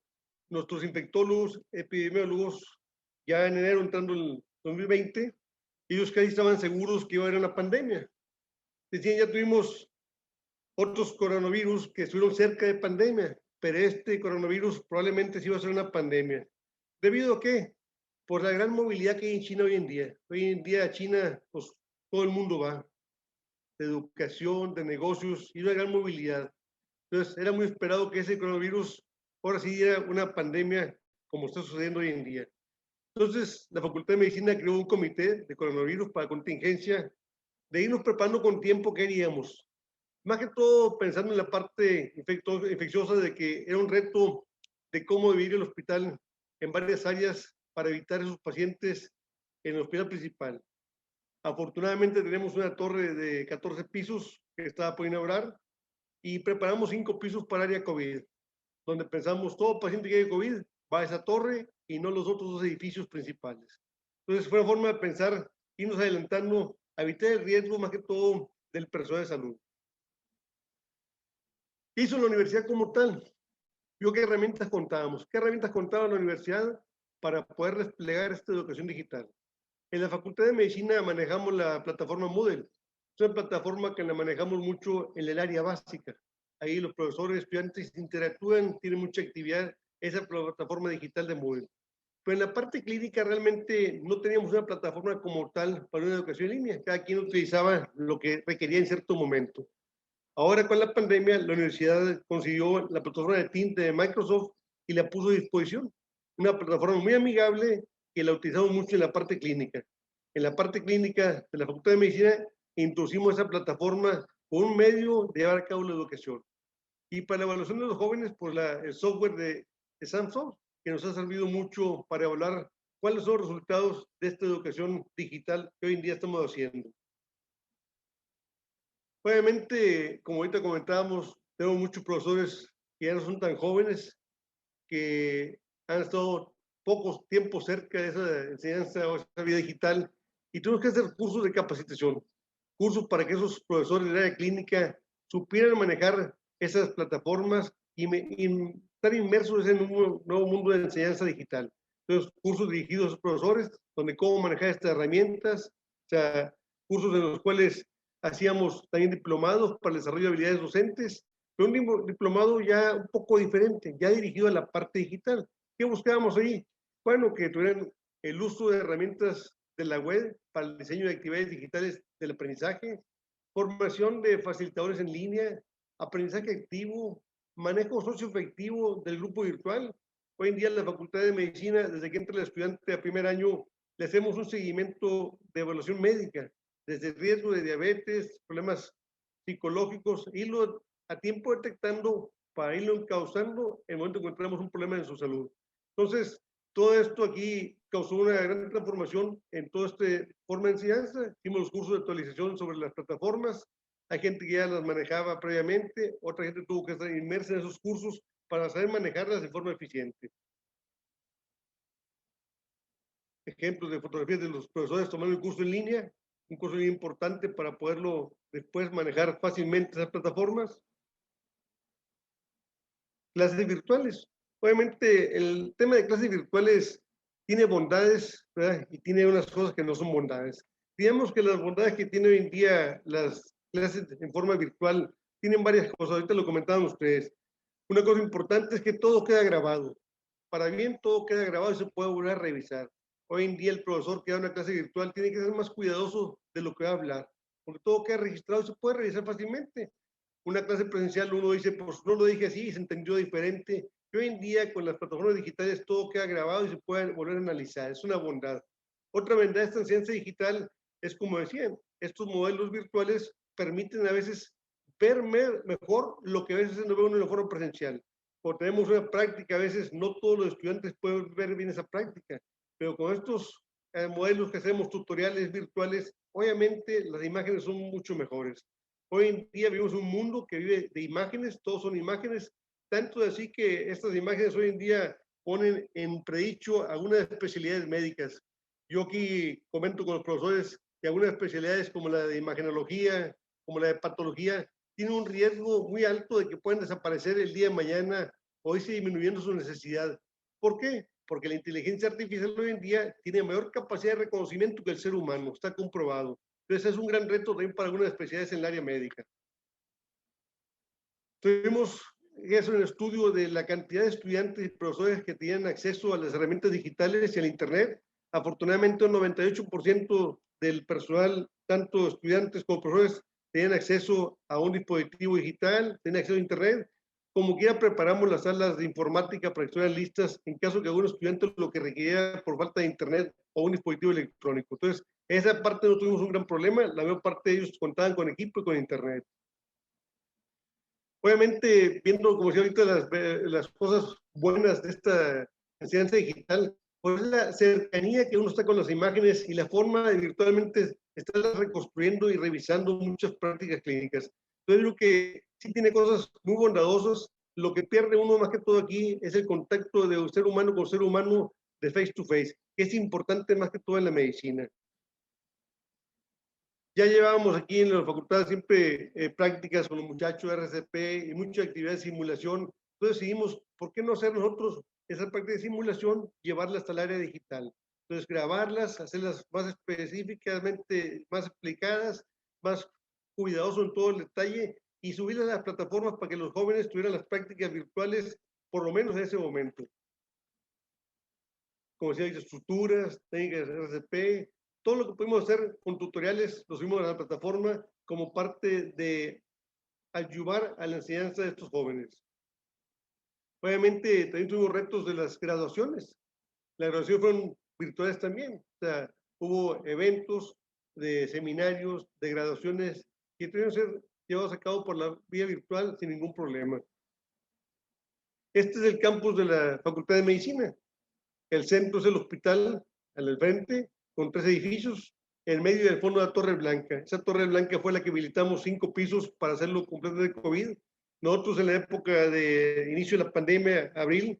Nuestros infectólogos, epidemiólogos, ya en enero entrando en 2020, ellos casi estaban seguros que iba a haber una pandemia. Decían, ya tuvimos otros coronavirus que estuvieron cerca de pandemia, pero este coronavirus probablemente sí va a ser una pandemia. ¿Debido a qué? Por la gran movilidad que hay en China hoy en día. Hoy en día a China, pues todo el mundo va, de educación, de negocios, y una gran movilidad. Entonces, era muy esperado que ese coronavirus ahora sí era una pandemia como está sucediendo hoy en día. Entonces, la Facultad de Medicina creó un comité de coronavirus para contingencia, de irnos preparando con tiempo qué haríamos. Más que todo pensando en la parte infecciosa de que era un reto de cómo dividir el hospital en varias áreas para evitar esos pacientes en el hospital principal. Afortunadamente tenemos una torre de 14 pisos que estaba por inaugurar y preparamos 5 pisos para área COVID, donde pensamos todo paciente que haya COVID va a esa torre y no los otros 2 edificios principales. Entonces fue una forma de pensar, irnos adelantando, a evitar el riesgo más que todo del personal de salud. ¿Qué hizo la universidad como tal? Vio qué herramientas contábamos. ¿Qué herramientas contaba la universidad para poder desplegar esta educación digital? En la Facultad de Medicina manejamos la plataforma Moodle. Es una plataforma que la manejamos mucho en el área básica. Ahí los profesores y estudiantes interactúan, tienen mucha actividad esa plataforma digital de Moodle. Pero en la parte clínica realmente no teníamos una plataforma como tal para una educación en línea. Cada quien utilizaba lo que requería en cierto momento. Ahora con la pandemia, la universidad consiguió la plataforma de Teams de Microsoft y la puso a disposición. Una plataforma muy amigable que la utilizamos mucho en la parte clínica. En la parte clínica de la Facultad de Medicina introducimos esa plataforma como un medio de llevar a cabo la educación. Y para la evaluación de los jóvenes, pues el software de Samsung, que nos ha servido mucho para evaluar cuáles son los resultados de esta educación digital que hoy en día estamos haciendo. Obviamente, como ahorita comentábamos, tengo muchos profesores que ya no son tan jóvenes, que han estado pocos tiempos cerca de esa enseñanza o esa vida digital, y tenemos que hacer cursos de capacitación, cursos para que esos profesores de área clínica supieran manejar esas plataformas y estar inmersos en un nuevo mundo de enseñanza digital. Entonces, cursos dirigidos a los profesores, donde cómo manejar estas herramientas, o sea, cursos en los cuales hacíamos también diplomados para el desarrollo de habilidades docentes, pero un diplomado ya un poco diferente, ya dirigido a la parte digital. ¿Qué buscábamos ahí? Bueno, que tuvieran el uso de herramientas de la web para el diseño de actividades digitales del aprendizaje, formación de facilitadores en línea, aprendizaje activo, manejo socioafectivo del grupo virtual. Hoy en día en la Facultad de Medicina, desde que entra el estudiante a primer año, le hacemos un seguimiento de evaluación médica, desde el riesgo de diabetes, problemas psicológicos, irlo a tiempo detectando para irlo encauzando en el momento que encontramos un problema en su salud. Entonces, todo esto aquí causó una gran transformación en toda esta forma de enseñanza. Hicimos los cursos de actualización sobre las plataformas. Hay gente que ya las manejaba previamente, otra gente tuvo que estar inmersa en esos cursos para saber manejarlas de forma eficiente. Ejemplos de fotografías de los profesores tomando el curso en línea, un curso muy importante para poderlo después manejar fácilmente esas plataformas. Clases virtuales. Obviamente el tema de clases virtuales tiene bondades, ¿verdad? Y tiene unas cosas que no son bondades. Digamos que las bondades que tiene hoy en día las clases en forma virtual tienen varias cosas. Ahorita lo comentaban ustedes. Una cosa importante es que todo queda grabado. Para bien, todo queda grabado y se puede volver a revisar. Hoy en día el profesor que da una clase virtual tiene que ser más cuidadoso de lo que va a hablar, porque todo queda registrado y se puede revisar fácilmente. Una clase presencial uno dice, pues no lo dije así, se entendió diferente. Y hoy en día con las plataformas digitales todo queda grabado y se puede volver a analizar. Es una bondad. Otra bondad de esta enseñanza digital es, como decían, estos modelos virtuales permiten a veces ver mejor lo que a veces no ve uno en la forma presencial. Porque tenemos una práctica, a veces no todos los estudiantes pueden ver bien esa práctica, pero con estos modelos que hacemos, tutoriales virtuales, obviamente las imágenes son mucho mejores. Hoy en día vivimos un mundo que vive de imágenes, todos son imágenes, tanto así que estas imágenes hoy en día ponen en predicho algunas especialidades médicas. Yo aquí comento con los profesores que algunas especialidades como la de imagenología, como la de patología, tienen un riesgo muy alto de que puedan desaparecer el día de mañana o irse disminuyendo su necesidad. ¿Por qué? Porque la inteligencia artificial hoy en día tiene mayor capacidad de reconocimiento que el ser humano, está comprobado. Entonces es un gran reto también para algunas especialidades en el área médica. Tuvimos eso en el estudio de la cantidad de estudiantes y profesores que tienen acceso a las herramientas digitales y al Internet. Afortunadamente, un 98% del personal, tanto estudiantes como profesores, tienen acceso a un dispositivo digital, tienen acceso a Internet. Como quiera, preparamos las salas de informática para que estuvieran listas en caso que algún estudiante lo que requiriera por falta de Internet o un dispositivo electrónico. Entonces, esa parte no tuvimos un gran problema. La mayor parte de ellos contaban con equipo y con Internet. Obviamente, viendo, como decía ahorita, las cosas buenas de esta enseñanza digital, pues la cercanía que uno está con las imágenes y la forma de virtualmente estar reconstruyendo y revisando muchas prácticas clínicas. Entonces, lo que sí tiene cosas muy bondadosas, lo que pierde uno más que todo aquí es el contacto de ser humano con ser humano de face to face, que es importante más que todo en la medicina. Ya llevábamos aquí en la facultad siempre prácticas con los muchachos de RCP y mucha actividad de simulación. Entonces decidimos, ¿por qué no hacer nosotros esa práctica de simulación, llevarla hasta el área digital? Entonces grabarlas, hacerlas más específicamente, más explicadas, más cuidadoso en todo el detalle y subirlas a las plataformas para que los jóvenes tuvieran las prácticas virtuales por lo menos en ese momento. Como decía, estructuras, técnicas de RCP, todo lo que pudimos hacer con tutoriales lo subimos a la plataforma como parte de ayudar a la enseñanza de estos jóvenes. Obviamente también tuvimos retos de las graduaciones. Las graduaciones fueron virtuales también. O sea, hubo eventos de seminarios, de graduaciones que tuvieron que ser llevados a cabo por la vía virtual sin ningún problema. Este es el campus de la Facultad de Medicina. El centro es el hospital al frente, con 3 edificios. en medio del fondo de la Torre Blanca. Esa Torre Blanca fue la que habilitamos 5 pisos para hacerlo completo de COVID. Nosotros en la época de inicio de la pandemia, abril,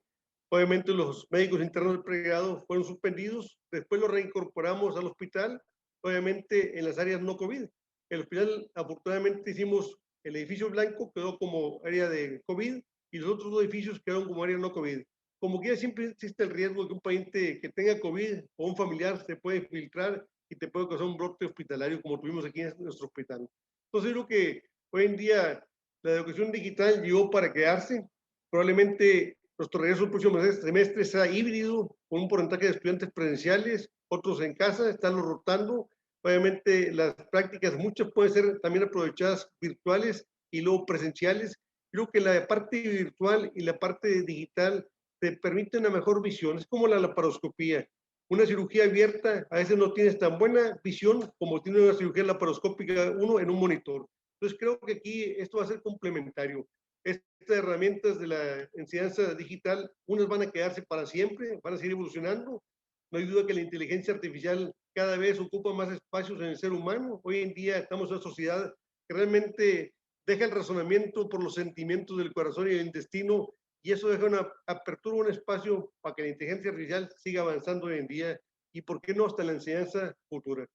obviamente los médicos internos del pregrado fueron suspendidos, después los reincorporamos al hospital, obviamente en las áreas no COVID. El hospital, afortunadamente, hicimos el edificio blanco, quedó como área de COVID, y los otros 2 edificios quedaron como área no COVID. Como quiera, siempre existe el riesgo de que un paciente que tenga COVID o un familiar se puede filtrar y te puede causar un brote hospitalario como tuvimos aquí en nuestro hospital. Entonces, creo que hoy en día la educación digital llegó para quedarse. Probablemente nuestro regreso el próximo semestre sea híbrido, con un porcentaje de estudiantes presenciales, otros en casa, estarlos rotando. Obviamente las prácticas, muchas pueden ser también aprovechadas virtuales y luego presenciales. Creo que la parte virtual y la parte digital te permite una mejor visión. Es como la laparoscopía. Una cirugía abierta a veces no tienes tan buena visión como tiene una cirugía laparoscópica uno en un monitor. Entonces creo que aquí esto va a ser complementario. Estas herramientas de la enseñanza digital, unas van a quedarse para siempre, van a seguir evolucionando. No hay duda que la inteligencia artificial cada vez ocupa más espacios en el ser humano. Hoy en día estamos en una sociedad que realmente deja el razonamiento por los sentimientos del corazón y el intestino, y eso deja una apertura, un espacio para que la inteligencia artificial siga avanzando hoy en día y, ¿por qué no, hasta la enseñanza futura?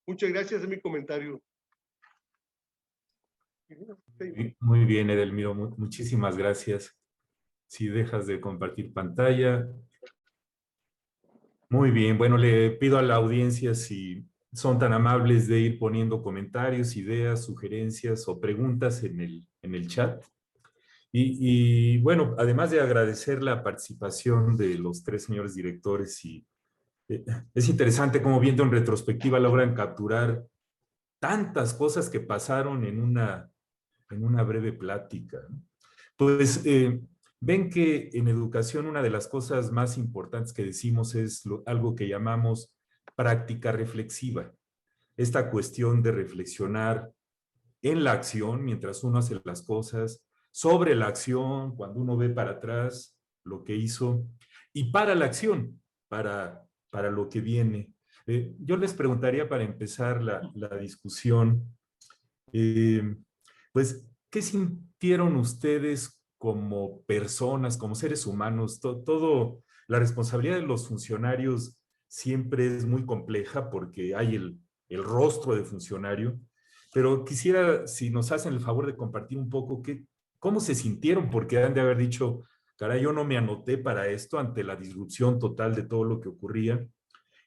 Muchas gracias, es mi comentario. Muy bien, Edelmiro, muchísimas gracias. Si dejas de compartir pantalla. Muy bien, bueno, le pido a la audiencia si son tan amables de ir poniendo comentarios, ideas, sugerencias o preguntas en el chat. Bueno, además de agradecer la participación de los 3 señores directores, es interesante cómo viendo en retrospectiva logran capturar tantas cosas que pasaron en una breve plática, ¿no? Pues ven que en educación una de las cosas más importantes que decimos es algo que llamamos práctica reflexiva. Esta cuestión de reflexionar en la acción mientras uno hace las cosas, sobre la acción, cuando uno ve para atrás lo que hizo, y para la acción, para lo que viene. Yo les preguntaría para empezar la discusión, pues, ¿qué sintieron ustedes como personas, como seres humanos? Todo, la responsabilidad de los funcionarios siempre es muy compleja porque hay el rostro de funcionario, pero quisiera, si nos hacen el favor de compartir un poco cómo se sintieron, porque han de haber dicho, caray, yo no me anoté para esto ante la disrupción total de todo lo que ocurría.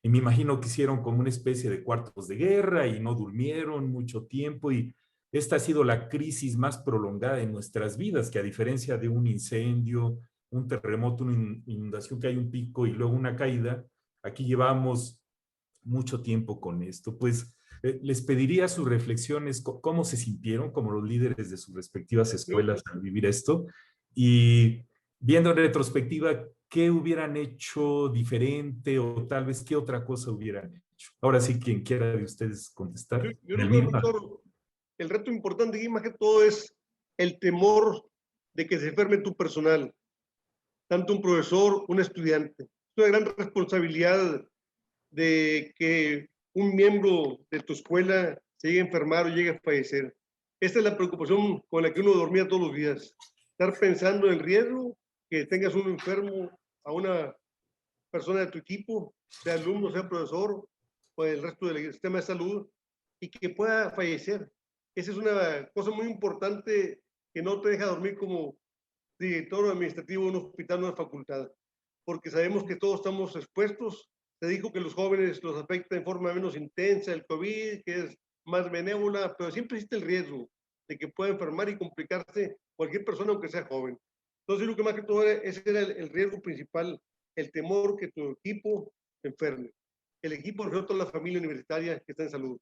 Y me imagino que hicieron como una especie de cuartos de guerra y no durmieron mucho tiempo, y esta ha sido la crisis más prolongada en nuestras vidas, que a diferencia de un incendio, un terremoto, una inundación, que hay un pico y luego una caída, aquí llevamos mucho tiempo con esto. Pues les pediría sus reflexiones, cómo se sintieron como los líderes de sus respectivas escuelas al vivir esto, y viendo en retrospectiva, ¿qué hubieran hecho diferente o tal vez qué otra cosa hubieran hecho? Ahora sí, quien quiera de ustedes contestar. Yo creo que, doctor, el reto importante aquí más que todo es el temor de que se enferme tu personal, tanto un profesor, un estudiante. Es una gran responsabilidad de que un miembro de tu escuela se llegue a enfermar o llegue a fallecer. Esta es la preocupación con la que uno dormía todos los días. Estar pensando en el riesgo que tengas un enfermo a una persona de tu equipo, sea alumno, sea profesor, o el resto del sistema de salud, y que pueda fallecer. Esa es una cosa muy importante que no te deja dormir como director administrativo de un hospital o una facultad, porque sabemos que todos estamos expuestos. Se dijo que los jóvenes los afecta en forma menos intensa el COVID, que es más benévola, pero siempre existe el riesgo de que pueda enfermar y complicarse cualquier persona, aunque sea joven. Entonces, lo que más que todo ese era el riesgo principal, el temor que tu equipo se enferme. El equipo de toda la familia universitaria que está en salud.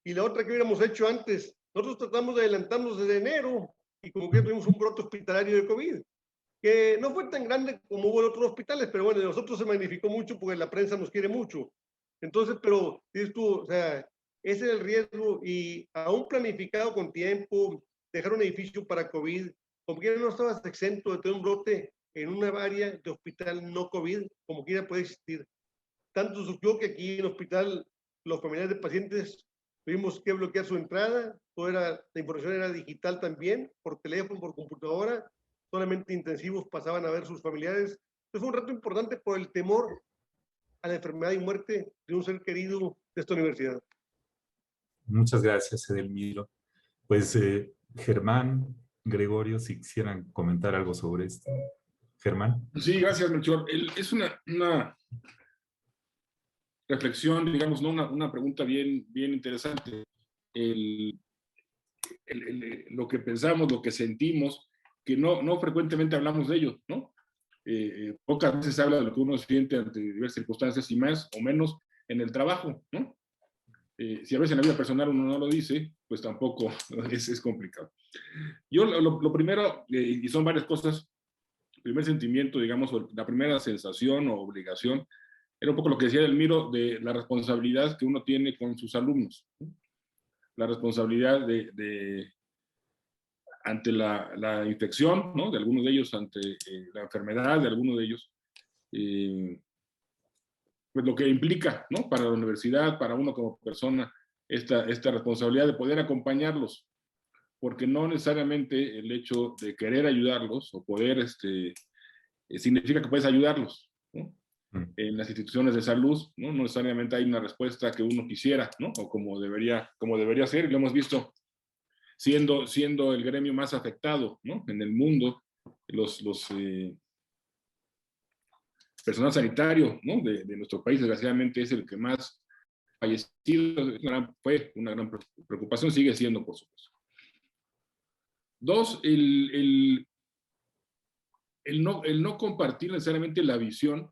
Y la otra que hubiéramos hecho antes, nosotros tratamos de adelantarnos desde enero y como que tuvimos un brote hospitalario de COVID, que no fue tan grande como hubo en otros hospitales, pero bueno, nosotros se magnificó mucho porque la prensa nos quiere mucho. Entonces, pero dices tú, o sea, ese es el riesgo, y aún planificado con tiempo, dejar un edificio para COVID, como quiera no estabas exento de tener un brote en una área de hospital no COVID, como quiera puede existir. Tanto surgió que aquí en el hospital los familiares de pacientes tuvimos que bloquear su entrada, la información era digital también, por teléfono, por computadora, solamente intensivos pasaban a ver sus familiares. Entonces fue un reto importante por el temor a la enfermedad y muerte de un ser querido de esta universidad. Muchas gracias, Edelmiro. Pues Germán, Gregorio, si quisieran comentar algo sobre esto. Germán. Sí, gracias, Melchor. Es una reflexión, digamos, ¿no? Una pregunta bien interesante. Lo que pensamos, lo que sentimos, que no frecuentemente hablamos de ello, ¿no? Pocas veces se habla de lo que uno siente ante diversas circunstancias y más o menos en el trabajo, ¿no? Si a veces en la vida personal uno no lo dice, pues tampoco es complicado. Yo lo primero, y son varias cosas, el primer sentimiento, digamos, la primera sensación o obligación, era un poco lo que decía Edelmiro de la responsabilidad que uno tiene con sus alumnos, ¿no? La responsabilidad ante la infección, ¿no? De algunos de ellos, ante la enfermedad de algunos de ellos, pues lo que implica, ¿no? Para la universidad, para uno como persona, esta responsabilidad de poder acompañarlos, porque no necesariamente el hecho de querer ayudarlos o poder, significa que puedes ayudarlos, ¿no? En las instituciones de salud, ¿no? No necesariamente hay una respuesta que uno quisiera, ¿no? O como debería ser, y lo hemos visto siendo el gremio más afectado, ¿no? En el mundo, personal sanitario, ¿no? de nuestro país, desgraciadamente, es el que más fallecido. Fue una gran preocupación, sigue siendo, por supuesto. Dos, el no compartir necesariamente la visión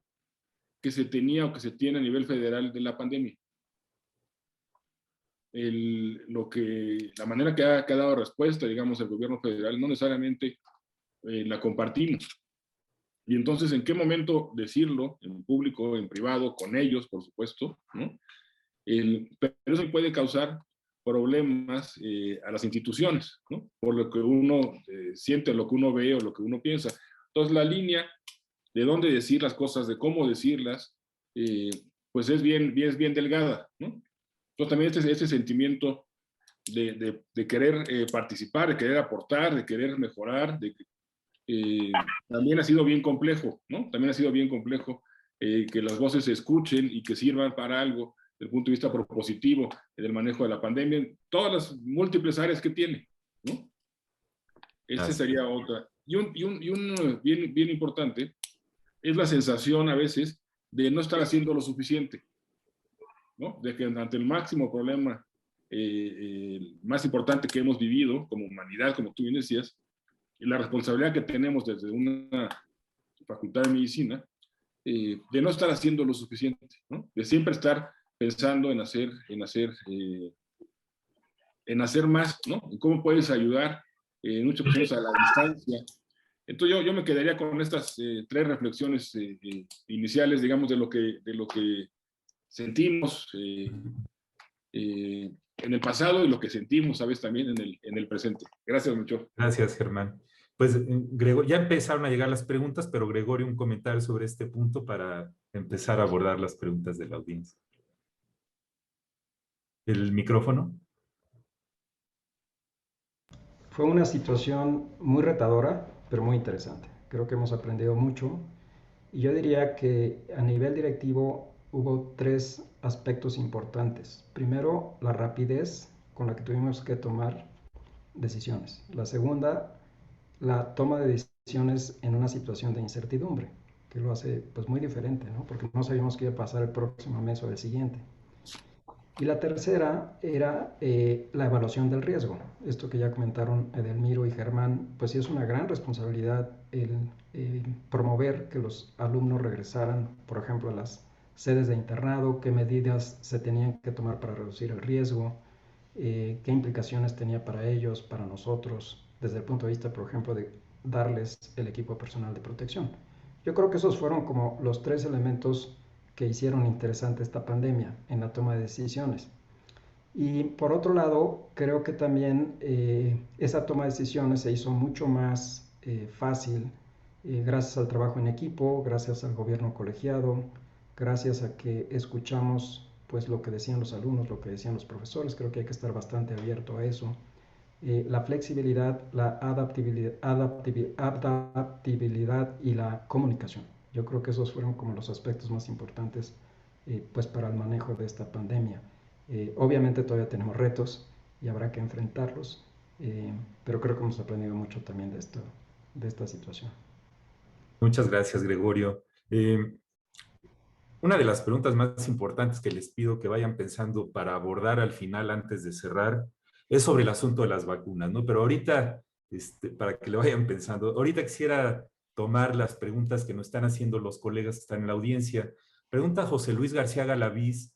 que se tenía o que se tiene a nivel federal de la pandemia. La manera que ha dado respuesta, digamos, el gobierno federal, no necesariamente la compartimos. Y entonces, ¿en qué momento decirlo? En público, en privado, con ellos, por supuesto, ¿no? Pero eso puede causar problemas a las instituciones, ¿no? Por lo que uno siente, lo que uno ve o lo que uno piensa. Entonces, la línea de dónde decir las cosas, de cómo decirlas, pues es bien delgada, ¿no? Entonces, también este sentimiento de querer participar, de querer aportar, de querer mejorar, también ha sido bien complejo, ¿no? También ha sido bien complejo que las voces se escuchen y que sirvan para algo desde el punto de vista propositivo del manejo de la pandemia en todas las múltiples áreas que tiene, ¿no? Esta sería otra. Y un bien importante es la sensación a veces de no estar haciendo lo suficiente, ¿no? De que ante el máximo problema más importante que hemos vivido como humanidad, como tú bien decías, la responsabilidad que tenemos desde una facultad de medicina, de no estar haciendo lo suficiente, ¿no? De siempre estar pensando en hacer más, ¿no? En cómo puedes ayudar en muchas ocasiones a la distancia. Entonces yo me quedaría con estas tres reflexiones iniciales, digamos, de lo que sentimos en el pasado y lo que sentimos, ¿sabes? También en el presente. Gracias, Melchor. Gracias, Germán. Pues, Gregorio, ya empezaron a llegar las preguntas, pero Gregorio, un comentario sobre este punto para empezar a abordar las preguntas de la audiencia. ¿El micrófono? Fue una situación muy retadora, pero muy interesante. Creo que hemos aprendido mucho. Y yo diría que a nivel directivo hubo tres aspectos importantes. Primero, la rapidez con la que tuvimos que tomar decisiones. La segunda, la toma de decisiones en una situación de incertidumbre, que lo hace pues muy diferente, ¿no? Porque no sabíamos qué iba a pasar el próximo mes o el siguiente. Y la tercera era la evaluación del riesgo. Esto que ya comentaron Edelmiro y Germán, pues sí es una gran responsabilidad el promover que los alumnos regresaran, por ejemplo, a las sedes de internado, qué medidas se tenían que tomar para reducir el riesgo, qué implicaciones tenía para ellos, para nosotros, desde el punto de vista, por ejemplo, de darles el equipo personal de protección. Yo creo que esos fueron como los tres elementos que hicieron interesante esta pandemia en la toma de decisiones. Y por otro lado, creo que también esa toma de decisiones se hizo mucho más fácil gracias al trabajo en equipo, gracias al gobierno colegiado, gracias a que escuchamos pues lo que decían los alumnos, lo que decían los profesores. Creo que hay que estar bastante abierto a eso. La flexibilidad, la adaptabilidad y la comunicación. Yo creo que esos fueron como los aspectos más importantes pues para el manejo de esta pandemia. Obviamente todavía tenemos retos y habrá que enfrentarlos, pero creo que hemos aprendido mucho también de esta situación. Muchas gracias, Gregorio. Una de las preguntas más importantes que les pido que vayan pensando para abordar al final, antes de cerrar, es sobre el asunto de las vacunas, ¿no? Pero ahorita, para que le vayan pensando, ahorita quisiera tomar las preguntas que nos están haciendo los colegas que están en la audiencia. Pregunta José Luis García Galaviz,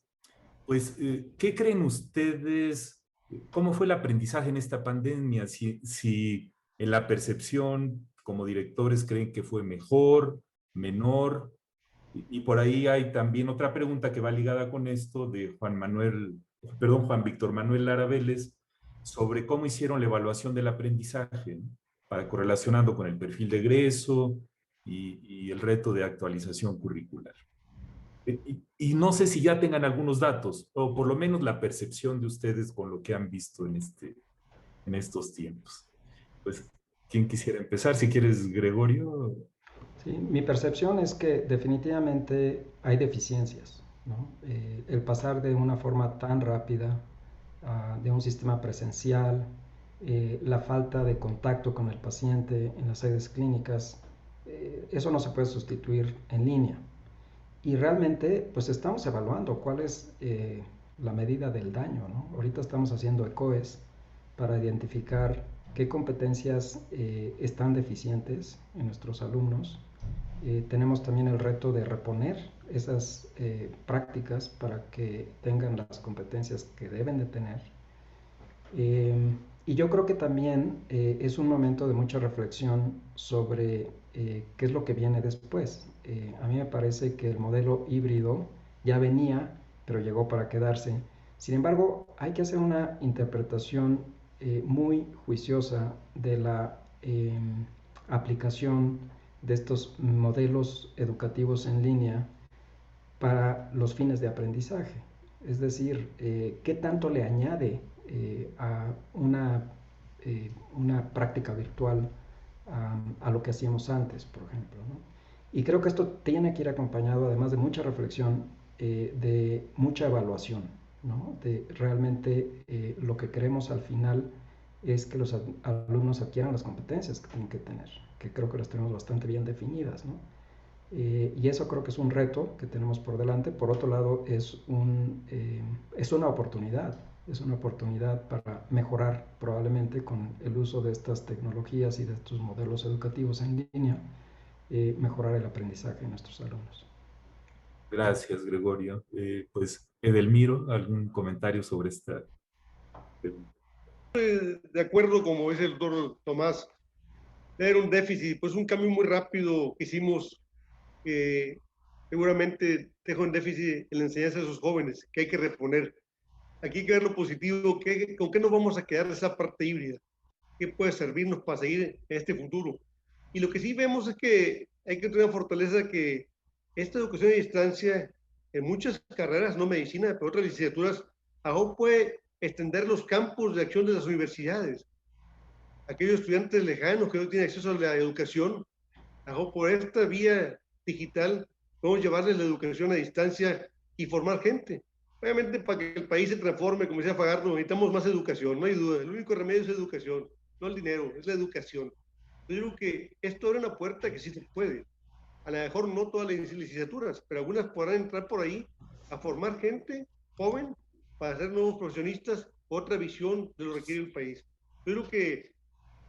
pues, ¿qué creen ustedes? ¿Cómo fue el aprendizaje en esta pandemia? Si en la percepción, como directores, creen que fue mejor, menor. Y por ahí hay también otra pregunta que va ligada con esto de Juan Víctor Manuel Lara Vélez, sobre cómo hicieron la evaluación del aprendizaje, ¿no? Para correlacionando con el perfil de egreso y el reto de actualización curricular. Y no sé si ya tengan algunos datos, o por lo menos la percepción de ustedes con lo que han visto en estos tiempos. Pues, ¿quién quisiera empezar? Si quieres, Gregorio. Sí, mi percepción es que definitivamente hay deficiencias, ¿no? El pasar de una forma tan rápida de un sistema presencial, la falta de contacto con el paciente en las sedes clínicas, eso no se puede sustituir en línea. Y realmente, pues estamos evaluando cuál es la medida del daño, ¿no? Ahorita estamos haciendo ECOES para identificar qué competencias están deficientes en nuestros alumnos. Tenemos también el reto de reponer esas prácticas para que tengan las competencias que deben de tener. Y yo creo que también es un momento de mucha reflexión sobre qué es lo que viene después. A mí me parece que el modelo híbrido ya venía, pero llegó para quedarse. Sin embargo, hay que hacer una interpretación muy juiciosa de la aplicación de estos modelos educativos en línea para los fines de aprendizaje. Es decir, qué tanto le añade a una práctica virtual a lo que hacíamos antes, por ejemplo, ¿no? Y creo que esto tiene que ir acompañado, además de mucha reflexión, de mucha evaluación, ¿no? De realmente lo que queremos al final es que los alumnos adquieran las competencias que tienen que tener, que creo que las tenemos bastante bien definidas, ¿no? Y eso creo que es un reto que tenemos por delante. Por otro lado, es una oportunidad para mejorar probablemente con el uso de estas tecnologías y de estos modelos educativos en línea, mejorar el aprendizaje de nuestros alumnos. Gracias, Gregorio. Pues, Edelmiro, ¿algún comentario sobre esta pregunta? De acuerdo, como dice el doctor Tomás, era un déficit, pues un cambio muy rápido que hicimos, que seguramente dejó en déficit en la enseñanza de esos jóvenes, que hay que reponer. Aquí hay que ver lo positivo, con qué nos vamos a quedar de esa parte híbrida, qué puede servirnos para seguir en este futuro. Y lo que sí vemos es que hay que tener fortaleza que esta educación a distancia, en muchas carreras, no medicina, pero otras licenciaturas, aún puede extender los campos de acción de las universidades. Aquellos estudiantes lejanos que no tienen acceso a la educación, aún por esta vía digital, podemos llevarles la educación a distancia y formar gente. Obviamente, para que el país se transforme, como decía Fajardo, necesitamos más educación, no hay duda. El único remedio es educación, no el dinero, es la educación. Yo digo que esto abre una puerta que sí se puede. A lo mejor no todas las licenciaturas, pero algunas podrán entrar por ahí a formar gente joven para ser nuevos profesionistas, otra visión de lo que requiere el país. Yo creo que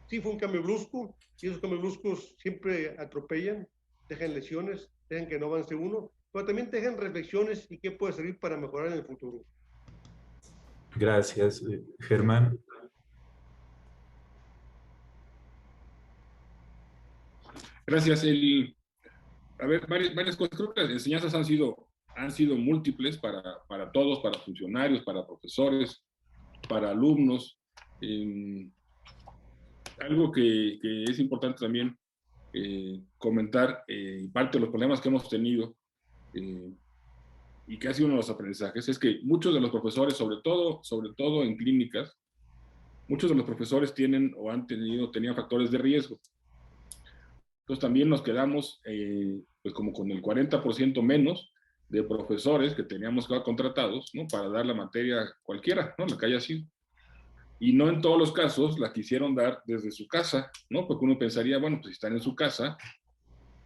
sí fue un cambio brusco, y esos cambios bruscos siempre atropellan, dejan lesiones, dejan que no avance uno, pero también dejan reflexiones y qué puede servir para mejorar en el futuro. Gracias, Germán. Gracias. A ver, varias cosas. Creo que las enseñanzas han sido múltiples para todos, para funcionarios, para profesores, para alumnos. Algo que es importante también comentar, parte de los problemas que hemos tenido, y que ha sido uno de los aprendizajes, es que muchos de los profesores, sobre todo en clínicas, muchos de los profesores tienen o tenían factores de riesgo. Entonces también nos quedamos pues como con el 40% menos de profesores que teníamos que haber contratados, ¿no? Para dar la materia cualquiera, ¿no? La que haya sido. Y no en todos los casos la quisieron dar desde su casa, ¿no? Porque uno pensaría, bueno, pues si están en su casa,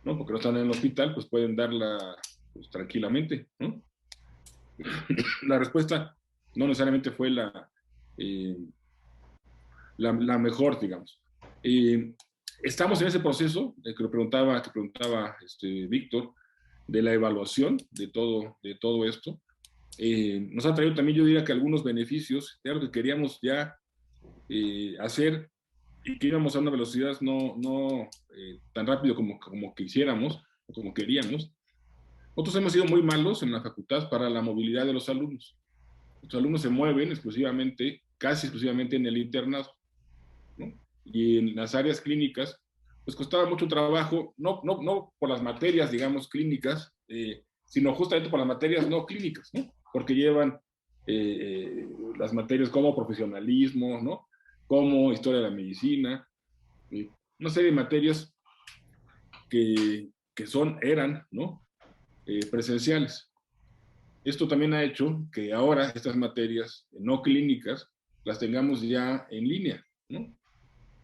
¿no? Porque no están en el hospital, pues pueden darla pues, tranquilamente, ¿no? La respuesta no necesariamente fue la mejor, digamos. Estamos en ese proceso que preguntaba Víctor, de la evaluación de todo esto. Nos ha traído también, yo diría que algunos beneficios, claro que queríamos ya hacer y que íbamos a una velocidad no tan rápido como quisiéramos, o como queríamos. Nosotros hemos sido muy malos en la facultad para la movilidad de los alumnos. Los alumnos se mueven casi exclusivamente en el internado, ¿no? Y en las áreas clínicas, pues costaba mucho trabajo, no por las materias, digamos, clínicas, sino justamente por las materias no clínicas, ¿no? Porque llevan las materias como profesionalismo, ¿no? Como historia de la medicina, una serie de materias que eran, ¿no? Presenciales. Esto también ha hecho que ahora estas materias no clínicas las tengamos ya en línea, ¿no?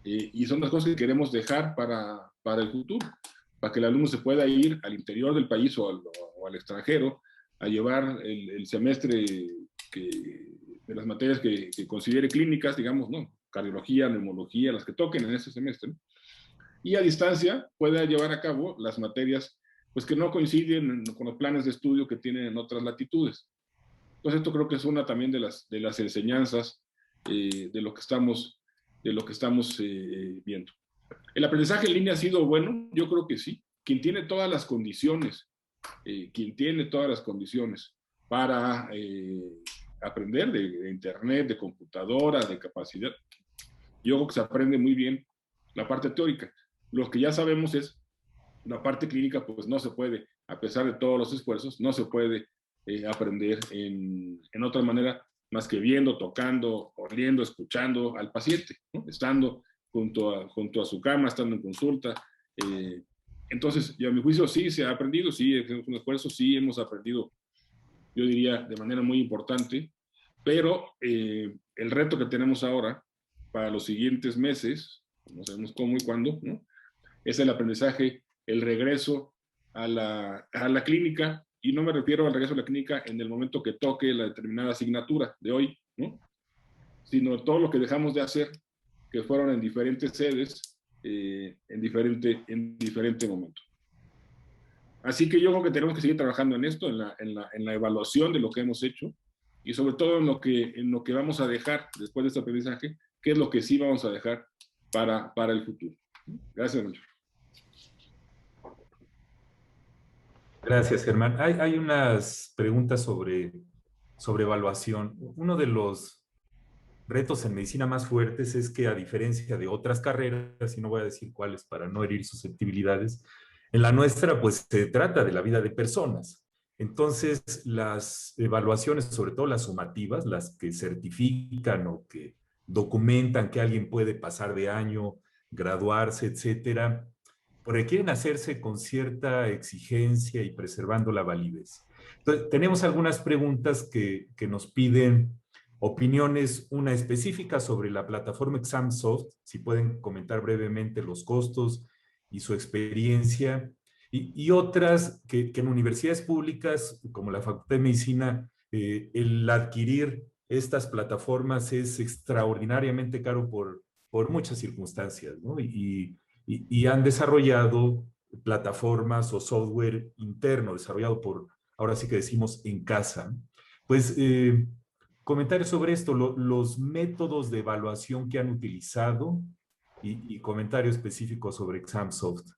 Y son las cosas que queremos dejar para el futuro, para que el alumno se pueda ir al interior del país o al extranjero a llevar el semestre de las materias que considere clínicas, digamos, ¿no? Cardiología, neumología, las que toquen en ese semestre, y a distancia pueda llevar a cabo las materias pues que no coinciden con los planes de estudio que tienen en otras latitudes. Entonces esto creo que es una también de las enseñanzas de lo que estamos viendo. ¿El aprendizaje en línea ha sido bueno? Yo creo que sí. Quien tiene todas las condiciones para aprender de internet, de computadora, de capacidad, yo creo que se aprende muy bien la parte teórica. Lo que ya sabemos es la parte clínica, pues no se puede, a pesar de todos los esfuerzos, no se puede aprender en otra manera más que viendo, tocando, oliendo, escuchando al paciente, ¿no? Estando junto a su cama, estando en consulta. Entonces, yo a mi juicio sí se ha aprendido, sí es un esfuerzo, sí hemos aprendido, yo diría, de manera muy importante, pero el reto que tenemos ahora para los siguientes meses, no sabemos cómo y cuándo, ¿no? Es el aprendizaje, el regreso a la clínica, y no me refiero al regreso a la clínica en el momento que toque la determinada asignatura de hoy, ¿no? Sino todo lo que dejamos de hacer, que fueron en diferentes sedes, en diferente momento. Así que yo creo que tenemos que seguir trabajando en esto, en la evaluación de lo que hemos hecho, y sobre todo en lo que vamos a dejar después de este aprendizaje, qué es lo que sí vamos a dejar para el futuro. Gracias mucho. Gracias, Germán. Hay unas preguntas sobre evaluación. Uno de los retos en medicina más fuertes es que, a diferencia de otras carreras, y no voy a decir cuáles para no herir susceptibilidades, en la nuestra pues se trata de la vida de personas. Entonces, las evaluaciones, sobre todo las sumativas, las que certifican o que documentan que alguien puede pasar de año, graduarse, etcétera, requieren hacerse con cierta exigencia y preservando la validez. Entonces, tenemos algunas preguntas que nos piden opiniones, una específica sobre la plataforma ExamSoft, si pueden comentar brevemente los costos y su experiencia, y otras que en universidades públicas, como la Facultad de Medicina, el adquirir estas plataformas es extraordinariamente caro por muchas circunstancias, ¿no? Y han desarrollado plataformas o software interno, desarrollado por, ahora sí que decimos, en casa. Pues, comentarios sobre esto, los métodos de evaluación que han utilizado y comentarios específicos sobre ExamSoft.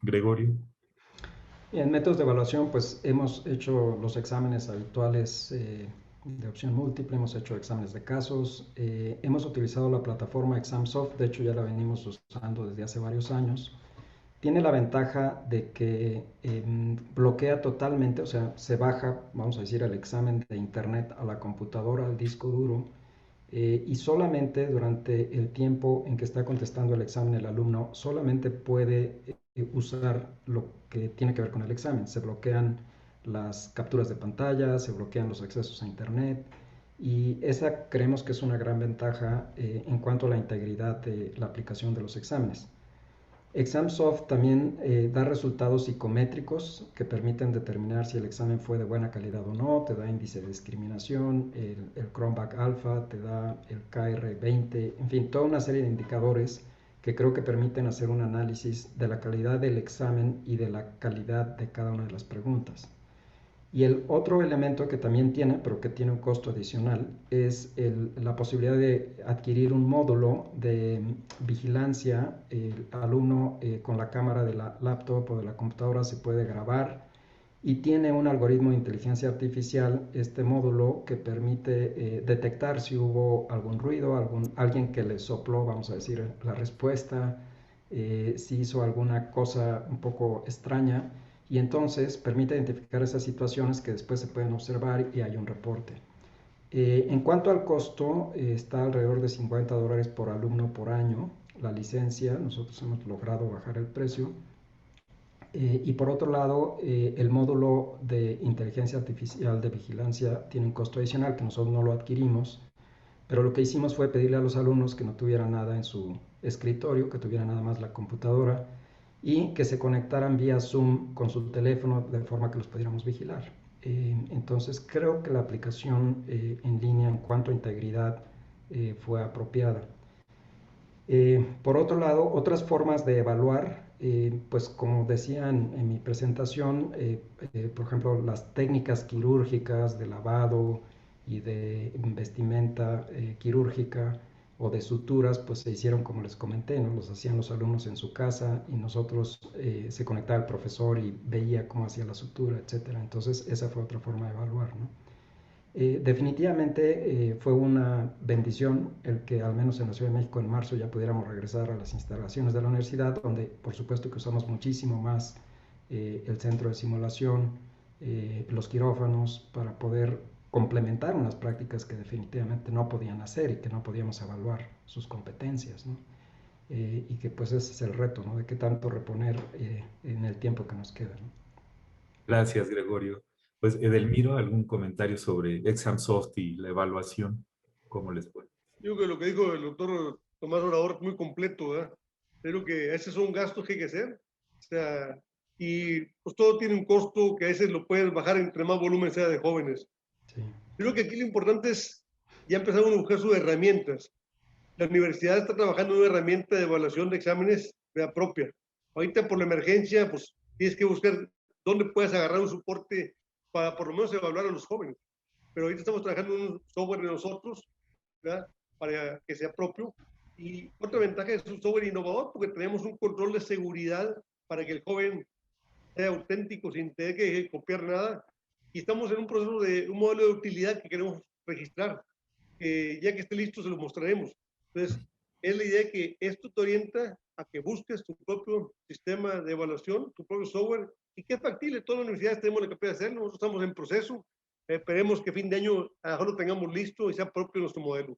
Gregorio. En métodos de evaluación, pues hemos hecho los exámenes habituales de opción múltiple, hemos hecho exámenes de casos, hemos utilizado la plataforma ExamSoft, de hecho ya la venimos usando desde hace varios años. tiene la ventaja de que bloquea totalmente, o sea, se baja, vamos a decir, el examen de internet a la computadora, al disco duro, y solamente durante el tiempo en que está contestando el examen el alumno, solamente puede usar lo que tiene que ver con el examen. Se bloquean las capturas de pantalla, se bloquean los accesos a internet, y esa creemos que es una gran ventaja en cuanto a la integridad de la aplicación de los exámenes. ExamSoft también da resultados psicométricos que permiten determinar si el examen fue de buena calidad o no, te da índice de discriminación, el Cronbach Alpha, te da el KR20, en fin, toda una serie de indicadores que creo que permiten hacer un análisis de la calidad del examen y de la calidad de cada una de las preguntas. Y el otro elemento que también tiene, pero que tiene un costo adicional, es la posibilidad de adquirir un módulo de vigilancia. El alumno con la cámara de la laptop o de la computadora se puede grabar y tiene un algoritmo de inteligencia artificial, este módulo, que permite detectar si hubo algún ruido, alguien que le sopló, vamos a decir, la respuesta, si hizo alguna cosa un poco extraña, y entonces permite identificar esas situaciones que después se pueden observar y hay un reporte. En cuanto al costo, está alrededor de $50 por alumno por año la licencia. Nosotros hemos logrado bajar el precio. Y por otro lado, el módulo de inteligencia artificial de vigilancia tiene un costo adicional que nosotros no lo adquirimos, pero lo que hicimos fue pedirle a los alumnos que no tuvieran nada en su escritorio, que tuvieran nada más la computadora, y que se conectaran vía Zoom con su teléfono de forma que los pudiéramos vigilar. Entonces creo que la aplicación en línea en cuanto a integridad fue apropiada. Por otro lado, otras formas de evaluar, pues como decía en mi presentación, por ejemplo, las técnicas quirúrgicas de lavado y de vestimenta quirúrgica o de suturas, pues se hicieron como les comenté, ¿no? Los hacían los alumnos en su casa y nosotros se conectaba el profesor y veía cómo hacía la sutura, etcétera. Entonces esa fue otra forma de evaluar, ¿no? Definitivamente fue una bendición el que al menos en la Ciudad de México en marzo ya pudiéramos regresar a las instalaciones de la universidad, donde por supuesto que usamos muchísimo más el centro de simulación, los quirófanos, para poder complementar unas prácticas que definitivamente no podían hacer y que no podíamos evaluar sus competencias, ¿no? Y que pues ese es el reto, ¿no? De qué tanto reponer en el tiempo que nos queda, ¿no? Gracias, Gregorio. Pues, Edelmiro, ¿algún comentario sobre ExamSoft y la evaluación? ¿Cómo les fue? Yo creo que lo que dijo el doctor Tomás Orador es muy completo, ¿verdad? Creo que ese es un gasto que hay que hacer. O sea, y pues todo tiene un costo que a veces lo puedes bajar entre más volumen sea de jóvenes. Sí. Creo que aquí lo importante es ya empezar a buscar sus herramientas. La universidad está trabajando en una herramienta de evaluación de exámenes propia. Ahorita por la emergencia, pues tienes que buscar dónde puedes agarrar un soporte para por lo menos evaluar a los jóvenes. Pero ahorita estamos trabajando en un software de nosotros, ¿verdad? Para que sea propio. Y otra ventaja es un software innovador porque tenemos un control de seguridad para que el joven sea auténtico sin tener que copiar nada. Y estamos en un proceso de un modelo de utilidad que queremos registrar. Ya que esté listo se lo mostraremos. Entonces, es la idea que esto te orienta a que busques tu propio sistema de evaluación, tu propio software, y que es factible. Todas las universidades tenemos la capacidad de hacerlo, nosotros estamos en proceso. Esperemos que fin de año a lo mejor lo tengamos listo y sea propio nuestro modelo.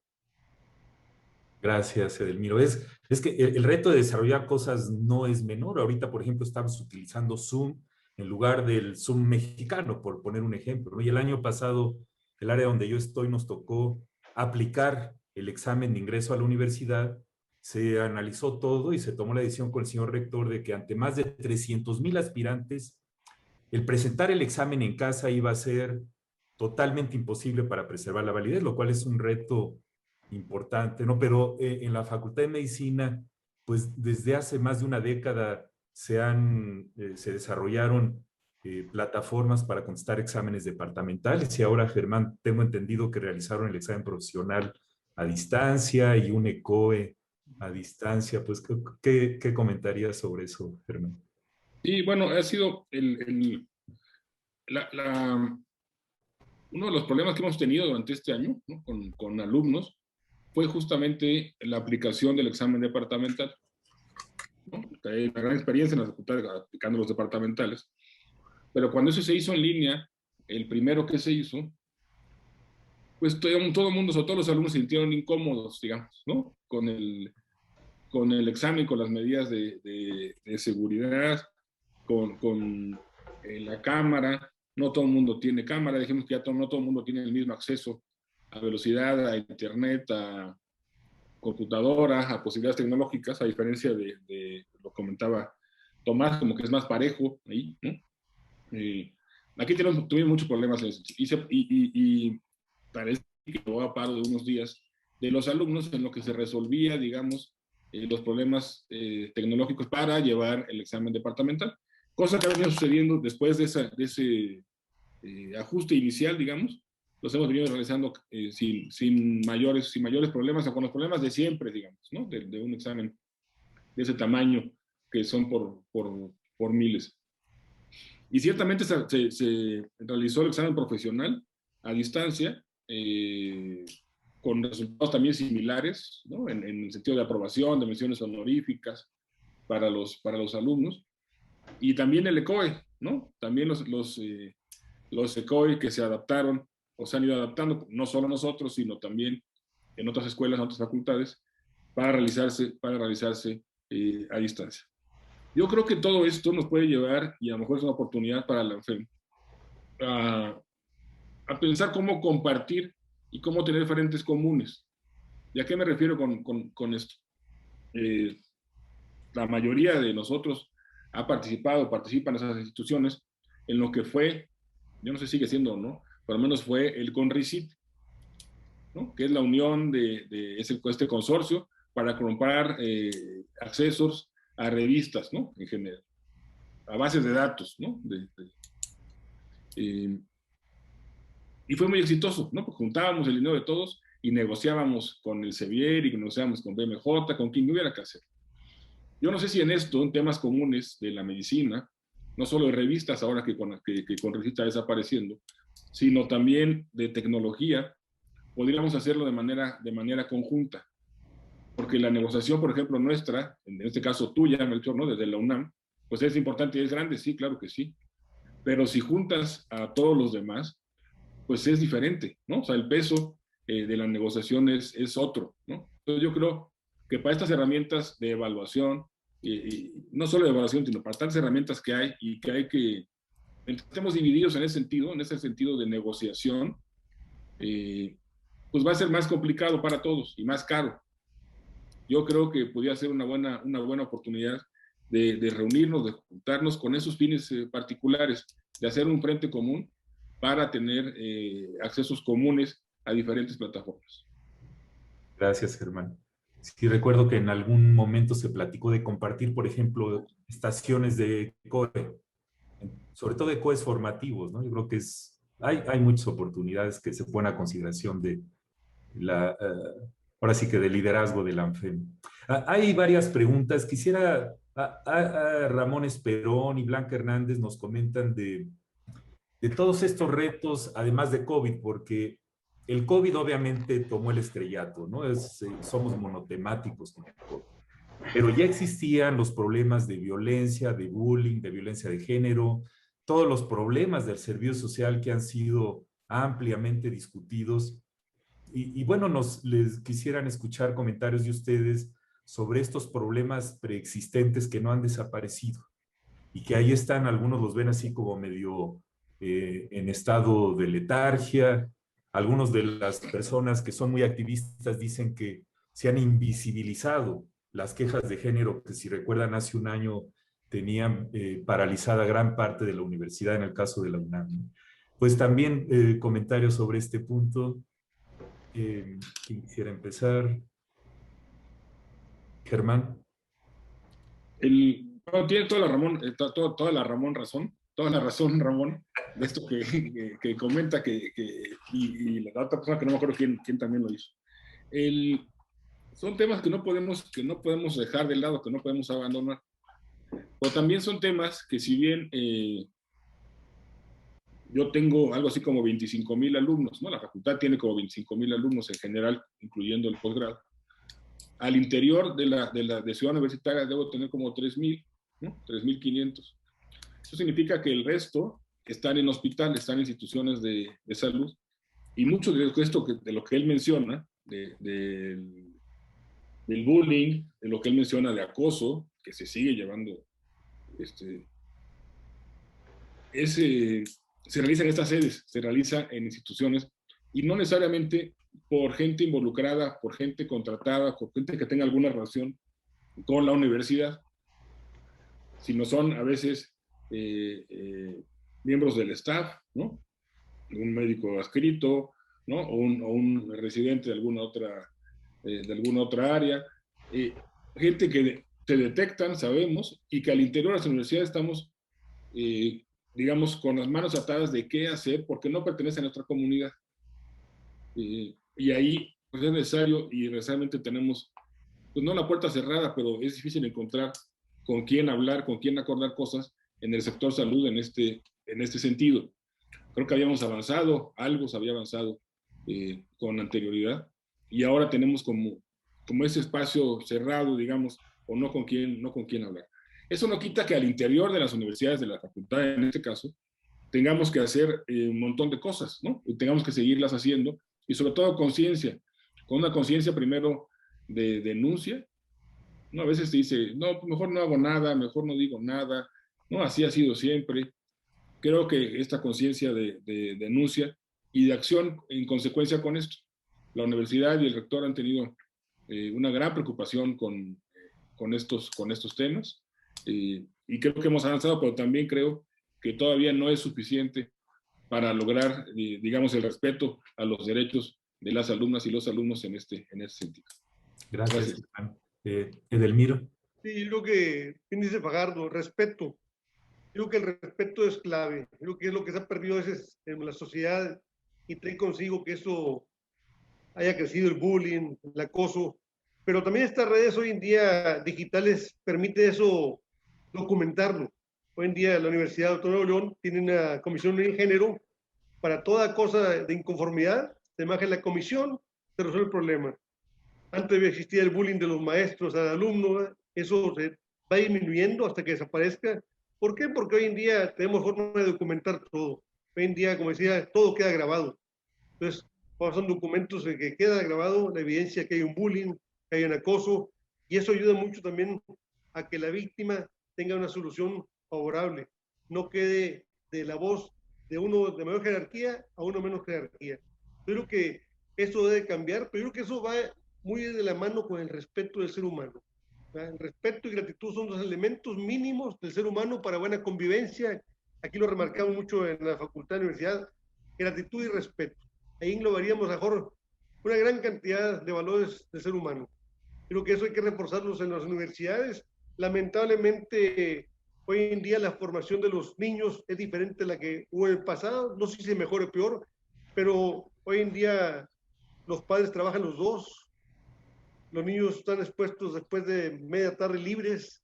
Gracias, Edelmiro. Es que el reto de desarrollar cosas no es menor. Ahorita, por ejemplo, estamos utilizando Zoom en lugar del Zoom mexicano, por poner un ejemplo, ¿no? Y el año pasado, el área donde yo estoy, nos tocó aplicar el examen de ingreso a la universidad. Se analizó todo y se tomó la decisión con el señor rector de que ante más de 300,000 aspirantes, el presentar el examen en casa iba a ser totalmente imposible para preservar la validez, lo cual es un reto importante, ¿no? Pero en la Facultad de Medicina, pues desde hace más de una década se desarrollaron plataformas para contestar exámenes departamentales y ahora, Germán, tengo entendido que realizaron el examen profesional a distancia y un ECOE a distancia. Pues, ¿qué comentarías sobre eso, Germán? Y bueno, ha sido uno de los problemas que hemos tenido durante este año, ¿no? con alumnos, fue justamente la aplicación del examen departamental. ¿no? Hay una gran experiencia en la facultad aplicando los departamentales, pero cuando eso se hizo en línea, el primero que se hizo, pues todo el mundo, sobre todo los alumnos, se sintieron incómodos, digamos, ¿no? Con el examen, con las medidas de seguridad, con la cámara. No todo el mundo tiene cámara, dijimos que ya no todo el mundo tiene el mismo acceso a velocidad, a internet, a computadoras, a posibilidades tecnológicas, a diferencia lo comentaba Tomás, como que es más parejo ahí, ¿no? Aquí tuvimos muchos problemas y parece que lo a paro de unos días de los alumnos en lo que se resolvía, digamos, los problemas tecnológicos para llevar el examen departamental. Cosa que ha venido sucediendo después de ese ajuste inicial, digamos, los hemos venido realizando sin mayores problemas, o con los problemas de siempre, digamos, ¿no? De un examen de ese tamaño, que son por miles. Y ciertamente se realizó el examen profesional a distancia, con resultados también similares, ¿no? En el sentido de aprobación, de menciones honoríficas para los alumnos. Y también el ECOE, ¿no? También los ECOE que se adaptaron o se han ido adaptando, no solo nosotros, sino también en otras escuelas, en otras facultades, para realizarse a distancia. Yo creo que todo esto nos puede llevar, y a lo mejor es una oportunidad para la ANFEM, a pensar cómo compartir y cómo tener frentes comunes. ¿Y a qué me refiero con esto? La mayoría de nosotros participa en esas instituciones en lo que fue, yo no sé si sigue siendo o no, por lo menos fue el CONRICIT, ¿no? Que es la unión de este consorcio para comprar accesos a revistas, ¿no? En general, a bases de datos, ¿no? Y fue muy exitoso, ¿no? Porque juntábamos el dinero de todos y negociábamos con el CEBIER y negociábamos con BMJ, con quien hubiera que hacer. Yo no sé si en esto, en temas comunes de la medicina, no solo de revistas ahora que CONRICIT está desapareciendo, sino también de tecnología, podríamos hacerlo de manera conjunta. Porque la negociación, por ejemplo, nuestra, en este caso tuya, Melchor, ¿no? Desde la UNAM, pues es importante y es grande, sí, claro que sí. Pero si juntas a todos los demás, pues es diferente, ¿no? O sea, el peso de la negociación es otro, ¿no? Entonces yo creo que para estas herramientas de evaluación, y no solo de evaluación, sino para tantas herramientas que hay y que estemos divididos en ese sentido de negociación, pues va a ser más complicado para todos y más caro. Yo creo que podría ser una buena oportunidad de reunirnos, de juntarnos con esos fines particulares, de hacer un frente común para tener accesos comunes a diferentes plataformas. Gracias, Germán. Sí, recuerdo que en algún momento se platicó de compartir, por ejemplo, estaciones de COE, sobre todo de COEs formativos, ¿no? Yo creo que hay muchas oportunidades que se ponen a consideración de ahora sí que de liderazgo de la ANFEM. Hay varias preguntas. Quisiera, Ramón Esperón y Blanca Hernández nos comentan de todos estos retos, además de COVID, porque el COVID obviamente tomó el estrellato, ¿no? Somos monotemáticos con el COVID. Pero ya existían los problemas de violencia, de bullying, de violencia de género, todos los problemas del servicio social que han sido ampliamente discutidos. Y bueno, les quisieran escuchar comentarios de ustedes sobre estos problemas preexistentes que no han desaparecido y que ahí están, algunos los ven así como medio en estado de letargia, algunos de las personas que son muy activistas dicen que se han invisibilizado las quejas de género, que si recuerdan hace un año tenían paralizada gran parte de la universidad en el caso de la UNAM. Pues también comentarios sobre este punto. ¿Quién quisiera empezar? Germán. Tiene toda la razón, Ramón, de esto que comenta, y la otra persona que no me acuerdo quién también lo hizo. Son temas que no podemos dejar de lado, que no podemos abandonar. Pero también son temas que, si bien yo tengo algo así como 25,000 alumnos, ¿no? La facultad tiene como 25,000 alumnos en general, incluyendo el posgrado. al interior de Ciudad Universitaria debo tener como 3,000, ¿no? 3,500. Eso significa que el resto están en hospitales, están en instituciones de salud. Y mucho de esto, de lo que él menciona, del bullying, de lo que él menciona de acoso, que se sigue llevando, se realiza en estas sedes, se realiza en instituciones, y no necesariamente por gente involucrada, por gente contratada, por gente que tenga alguna relación con la universidad, sino son a veces miembros del staff, ¿no? Un médico adscrito, ¿no? O un residente de alguna otra área. Gente que se detectan, sabemos, y que al interior de las universidades estamos, digamos, con las manos atadas de qué hacer, porque no pertenece a nuestra comunidad. Y ahí pues es necesario, y necesariamente tenemos, pues no la puerta cerrada, pero es difícil encontrar con quién hablar, con quién acordar cosas en el sector salud en este sentido. Creo que habíamos avanzado, algo se había avanzado con anterioridad, y ahora tenemos como ese espacio cerrado, digamos, o no con quién hablar. Eso no quita que al interior de las universidades, de la facultad en este caso, tengamos que hacer un montón de cosas, ¿no? Y tengamos que seguirlas haciendo, y sobre todo conciencia, con una conciencia primero de denuncia, ¿no? A veces se dice, no, mejor no hago nada, mejor no digo nada, ¿no? Así ha sido siempre. Creo que esta conciencia de denuncia y de acción en consecuencia con esto. La universidad y el rector han tenido una gran preocupación con estos temas, y creo que hemos avanzado, pero también creo que todavía no es suficiente para lograr, digamos, el respeto a los derechos de las alumnas y los alumnos en este sentido. Gracias. Edelmiro. Sí, yo creo que, bien dice Fajardo, respeto. Yo creo que el respeto es clave. Yo creo que es lo que se ha perdido a veces en la sociedad, y trae consigo que eso haya crecido el bullying, el acoso. Pero también estas redes hoy en día digitales permite eso documentarlo. Hoy en día la Universidad Autónoma de Nuevo León tiene una comisión de género para toda cosa de inconformidad. Se baja la comisión, se resuelve el problema. Antes existía el bullying de los maestros al alumno, eso se va disminuyendo hasta que desaparezca. ¿Por qué? Porque hoy en día tenemos forma de documentar todo. Hoy en día, como decía, todo queda grabado. Entonces, son documentos en que queda grabado la evidencia que hay un bullying, que hay un acoso, y eso ayuda mucho también a que la víctima tenga una solución favorable, no quede de la voz de uno de mayor jerarquía a uno menos jerarquía. Yo creo que eso debe cambiar, pero yo creo que eso va muy de la mano con el respeto del ser humano. El respeto y gratitud son los elementos mínimos del ser humano para buena convivencia. Aquí lo remarcamos mucho en la facultad de universidad, gratitud y respeto. Ahí englobaríamos mejor una gran cantidad de valores del ser humano. Creo que eso hay que reforzarlos en las universidades. Lamentablemente, hoy en día la formación de los niños es diferente a la que hubo en el pasado. No sé si mejor o peor, pero hoy en día los padres trabajan los dos. Los niños están expuestos después de media tarde libres.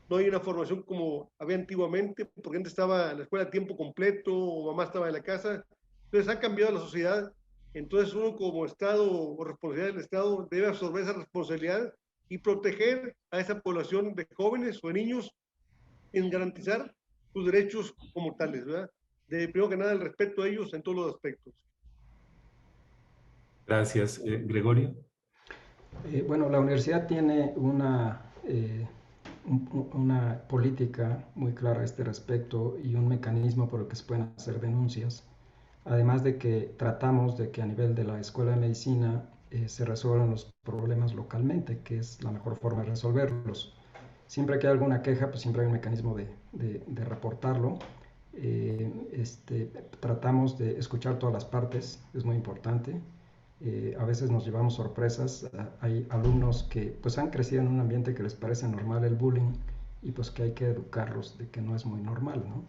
No hay una formación como había antiguamente, porque antes estaba en la escuela a tiempo completo o mamá estaba en la casa. Entonces ha cambiado la sociedad. Entonces uno como Estado o responsabilidad del Estado debe absorber esa responsabilidad y proteger a esa población de jóvenes o de niños en garantizar sus derechos como tales, ¿verdad? Primero que nada el respeto a ellos en todos los aspectos. Gracias. Gregorio. Bueno, la universidad tiene una política muy clara a este respecto y un mecanismo por el que se pueden hacer denuncias. Además de que tratamos de que a nivel de la Escuela de Medicina se resuelvan los problemas localmente, que es la mejor forma de resolverlos. Siempre que hay alguna queja, pues siempre hay un mecanismo de reportarlo. Tratamos de escuchar todas las partes, es muy importante. A veces nos llevamos sorpresas. Hay alumnos que pues han crecido en un ambiente que les parece normal el bullying y pues que hay que educarlos de que no es muy normal, ¿no?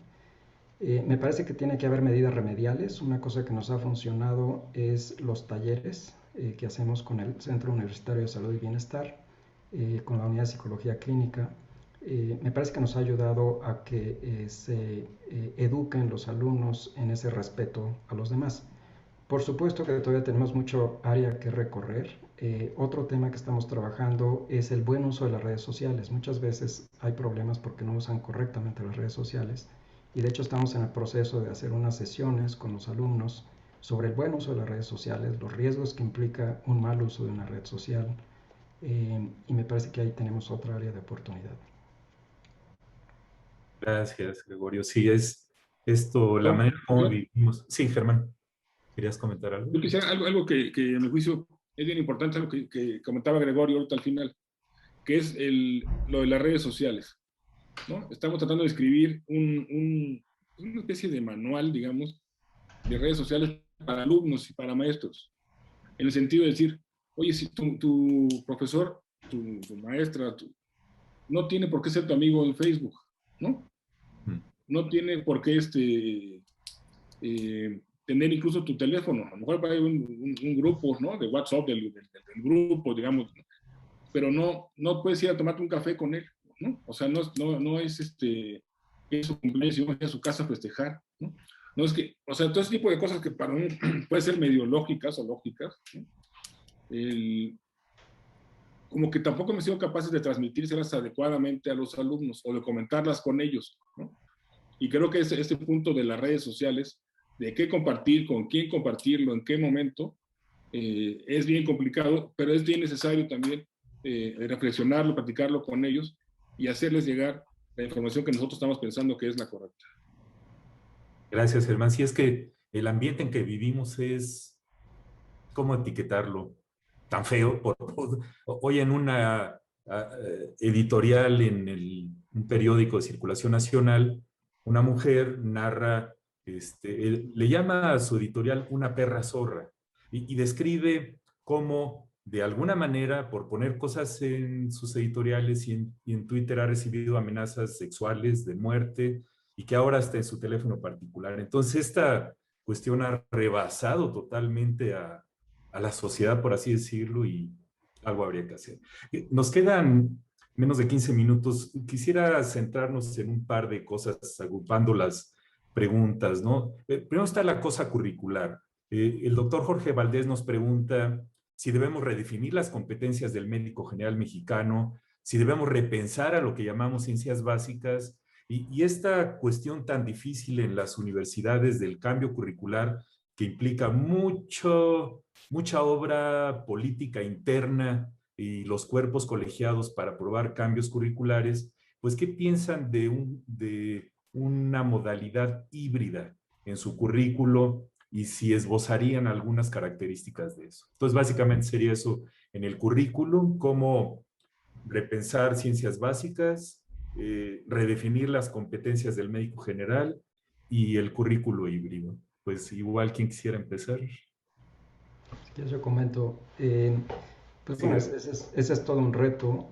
Me parece que tiene que haber medidas remediales. Una cosa que nos ha funcionado es los talleres que hacemos con el Centro Universitario de Salud y Bienestar, con la Unidad de Psicología Clínica. Me parece que nos ha ayudado a que se eduquen los alumnos en ese respeto a los demás. Por supuesto que todavía tenemos mucho área que recorrer. Otro tema que estamos trabajando es el buen uso de las redes sociales. Muchas veces hay problemas porque no usan correctamente las redes sociales y de hecho estamos en el proceso de hacer unas sesiones con los alumnos sobre el buen uso de las redes sociales, los riesgos que implica un mal uso de una red social, y me parece que ahí tenemos otra área de oportunidad. Gracias, Gregorio. Sí, es esto, la No, manera como yo, vivimos. Sí, Germán, ¿querías comentar algo? yo quisiera algo que a mi juicio es bien importante, algo que comentaba Gregorio ahorita al final, que es lo de las redes sociales, ¿no? Estamos tratando de escribir una especie de manual, digamos, de redes sociales para alumnos y para maestros, en el sentido de decir, oye, si tu profesor, tu maestra, no tiene por qué ser tu amigo en Facebook, ¿no? Mm. No tiene por qué tener incluso tu teléfono. A lo mejor hay un grupo, ¿no? De WhatsApp del grupo, digamos, ¿no? Pero no puedes ir a tomarte un café con él, ¿no? O sea, no es que es su cumpleaños y vamos a ir a su casa a festejar, ¿no? No es que, o sea, todo ese tipo de cosas que para mí puede ser medio lógicas o lógicas, ¿no? Como que tampoco hemos sido capaces de transmitírselas adecuadamente a los alumnos o de comentarlas con ellos, ¿no? Y creo que este punto de las redes sociales, de qué compartir, con quién compartirlo, en qué momento, es bien complicado, pero es bien necesario también reflexionarlo, platicarlo con ellos y hacerles llegar la información que nosotros estamos pensando que es la correcta. Gracias, Germán. Sí, es que el ambiente en que vivimos es, ¿cómo etiquetarlo? Tan feo. Hoy en una editorial en un periódico de circulación nacional, una mujer narra, le llama a su editorial una perra zorra y describe cómo de alguna manera, por poner cosas en sus editoriales y en Twitter, ha recibido amenazas sexuales de muerte y que ahora está en su teléfono particular. Entonces, esta cuestión ha rebasado totalmente a la sociedad, por así decirlo, y algo habría que hacer. Nos quedan menos de 15 minutos. Quisiera centrarnos en un par de cosas, agrupando las preguntas, ¿no? Primero está la cosa curricular. El doctor Jorge Valdés nos pregunta si debemos redefinir las competencias del médico general mexicano, si debemos repensar a lo que llamamos ciencias básicas, y esta cuestión tan difícil en las universidades del cambio curricular que implica mucha obra política interna y los cuerpos colegiados para aprobar cambios curriculares, pues ¿qué piensan de una modalidad híbrida en su currículo y si esbozarían algunas características de eso? Entonces, básicamente sería eso en el currículum, cómo repensar ciencias básicas, redefinir las competencias del médico general y el currículo híbrido. Pues igual, ¿quién quisiera empezar? Si quieres yo comento. Pues Sí, bueno, ese es todo un reto.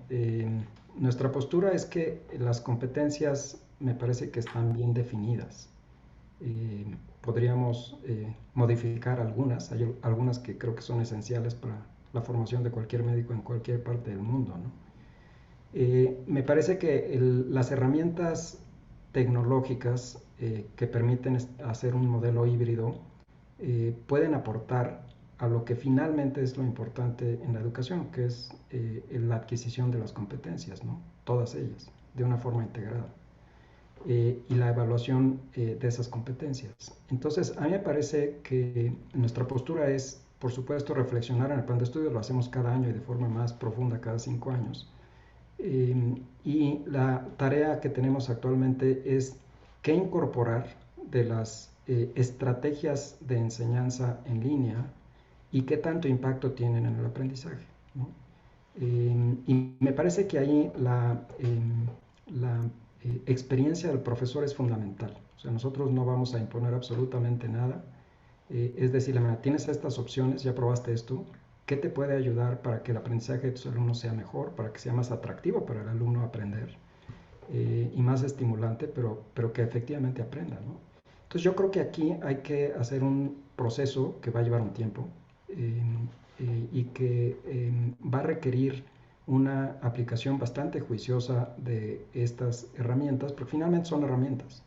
Nuestra postura es que las competencias me parece que están bien definidas. Podríamos modificar algunas, hay algunas que creo que son esenciales para la formación de cualquier médico en cualquier parte del mundo, ¿no? Me parece que las herramientas tecnológicas que permiten hacer un modelo híbrido pueden aportar a lo que finalmente es lo importante en la educación, que es la adquisición de las competencias, ¿no? Todas ellas, de una forma integrada. Y la evaluación de esas competencias. Entonces, a mí me parece que nuestra postura es, por supuesto, reflexionar en el plan de estudios, lo hacemos cada año y de forma más profunda cada 5 años. Y la tarea que tenemos actualmente es qué incorporar de las estrategias de enseñanza en línea y qué tanto impacto tienen en el aprendizaje, ¿no? Y me parece que ahí la experiencia del profesor es fundamental. O sea, nosotros no vamos a imponer absolutamente nada. Es decir, tienes estas opciones, ya probaste esto, ¿qué te puede ayudar para que el aprendizaje de tus alumnos sea mejor, para que sea más atractivo para el alumno aprender y más estimulante, pero que efectivamente aprenda, ¿no? Entonces yo creo que aquí hay que hacer un proceso que va a llevar un tiempo y que va a requerir una aplicación bastante juiciosa de estas herramientas, porque finalmente son herramientas,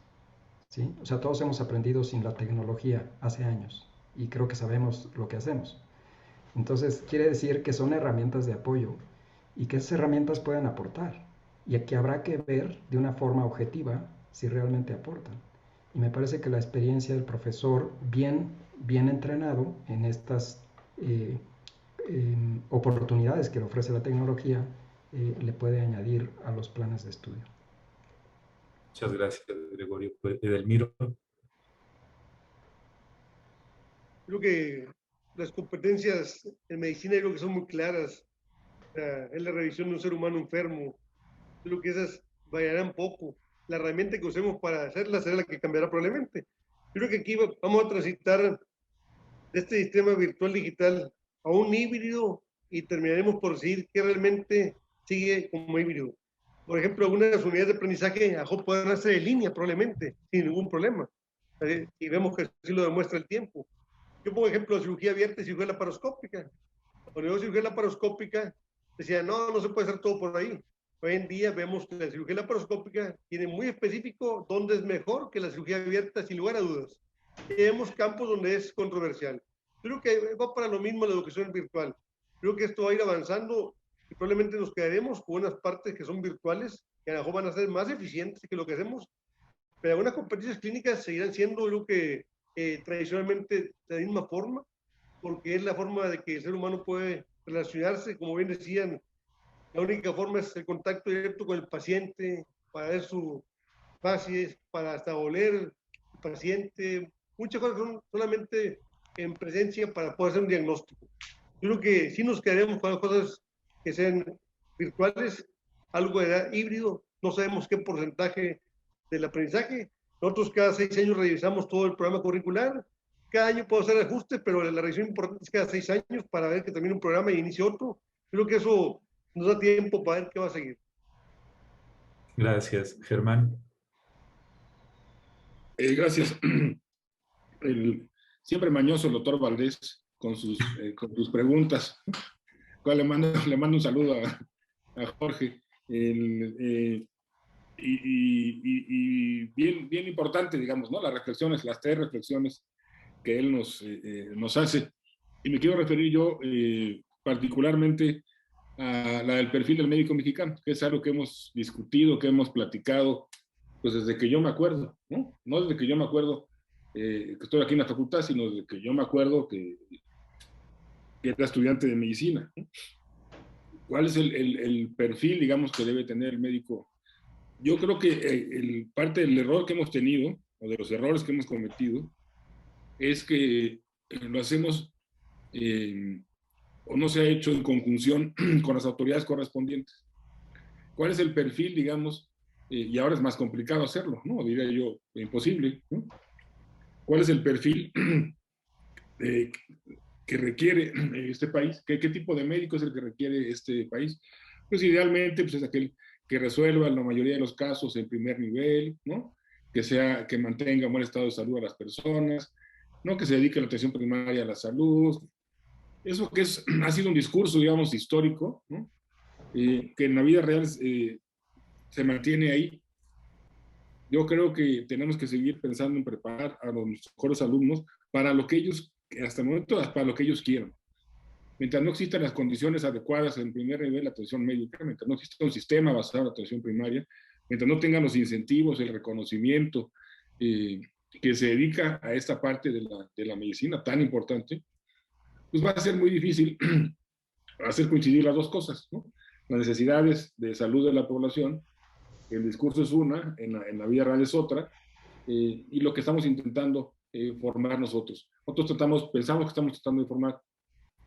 ¿sí? O sea, todos hemos aprendido sin la tecnología hace años. y creo que sabemos lo que hacemos. Entonces, quiere decir que son herramientas de apoyo y que esas herramientas pueden aportar y que habrá que ver de una forma objetiva si realmente aportan. Y me parece que la experiencia del profesor bien entrenado en estas oportunidades que le ofrece la tecnología le puede añadir a los planes de estudio. Muchas gracias, Gregorio. Edelmiro. Creo que las competencias en medicina creo que son muy claras. Es la revisión de un ser humano enfermo. Creo que esas variarán poco. La herramienta que usemos para hacerlas será la que cambiará probablemente. Creo que aquí vamos a transitar de este sistema virtual digital a un híbrido y terminaremos por decir que realmente sigue como híbrido. Por ejemplo, algunas unidades de aprendizaje podrán hacer en línea probablemente, sin ningún problema. Y vemos que así lo demuestra el tiempo. Yo pongo ejemplo de cirugía abierta y cirugía laparoscópica. Cuando yo cirugía laparoscópica, decía, no se puede hacer todo por ahí. Hoy en día vemos que la cirugía laparoscópica tiene muy específico dónde es mejor que la cirugía abierta, sin lugar a dudas. Y vemos campos donde es controversial. Creo que va para lo mismo la educación virtual. Creo que esto va a ir avanzando y probablemente nos quedaremos con unas partes que son virtuales, que a lo mejor van a ser más eficientes que lo que hacemos, pero algunas competencias clínicas seguirán siendo, creo que tradicionalmente de la misma forma, porque es la forma de que el ser humano puede relacionarse, como bien decían, la única forma es el contacto directo con el paciente, para ver su fases, para hasta oler el paciente, muchas cosas son solamente en presencia para poder hacer un diagnóstico. Yo creo que sí nos quedaremos con las cosas que sean virtuales, algo de edad híbrido, no sabemos qué porcentaje del aprendizaje. Nosotros cada 6 años revisamos todo el programa curricular, cada año puedo hacer ajustes, pero la revisión importante es cada 6 años para ver que termine un programa y inicie otro. Creo que eso nos da tiempo para ver qué va a seguir. Gracias, Germán. Gracias. Siempre mañoso el doctor Valdés con sus preguntas. Le mando un saludo a Jorge. Y bien importante, digamos, ¿no? Las reflexiones, las 3 reflexiones que él nos hace. Y me quiero referir yo particularmente a la del perfil del médico mexicano, que es algo que hemos discutido, que hemos platicado, pues desde que yo me acuerdo, ¿no? No desde que yo me acuerdo que estoy aquí en la facultad, sino desde que yo me acuerdo que era estudiante de medicina, ¿no? ¿Cuál es el perfil, digamos, que debe tener el médico? Yo creo que parte del error que hemos tenido, o de los errores que hemos cometido, es que lo hacemos o no se ha hecho en conjunción con las autoridades correspondientes. ¿Cuál es el perfil, digamos? Y ahora es más complicado hacerlo, ¿no? Diría yo, imposible, ¿no? ¿Cuál es el perfil que requiere este país? ¿Qué tipo de médico es el que requiere este país? Pues idealmente pues es aquel que resuelva en la mayoría de los casos en primer nivel, ¿no? Que mantenga un buen estado de salud a las personas, ¿no? Que se dedique a la atención primaria a la salud. Eso que ha sido un discurso, digamos, histórico, ¿no? Que en la vida real se mantiene ahí. Yo creo que tenemos que seguir pensando en preparar a los mejores alumnos para lo que ellos, hasta el momento, para lo que ellos quieran. Mientras no existan las condiciones adecuadas en primer nivel de atención médica, mientras no exista un sistema basado en la atención primaria, mientras no tengan los incentivos, el reconocimiento que se dedica a esta parte de la medicina tan importante, pues va a ser muy difícil hacer coincidir las dos cosas, ¿no? Las necesidades de salud de la población, el discurso es una, en la vida real es otra, y lo que estamos intentando formar nosotros. Nosotros pensamos que estamos tratando de formar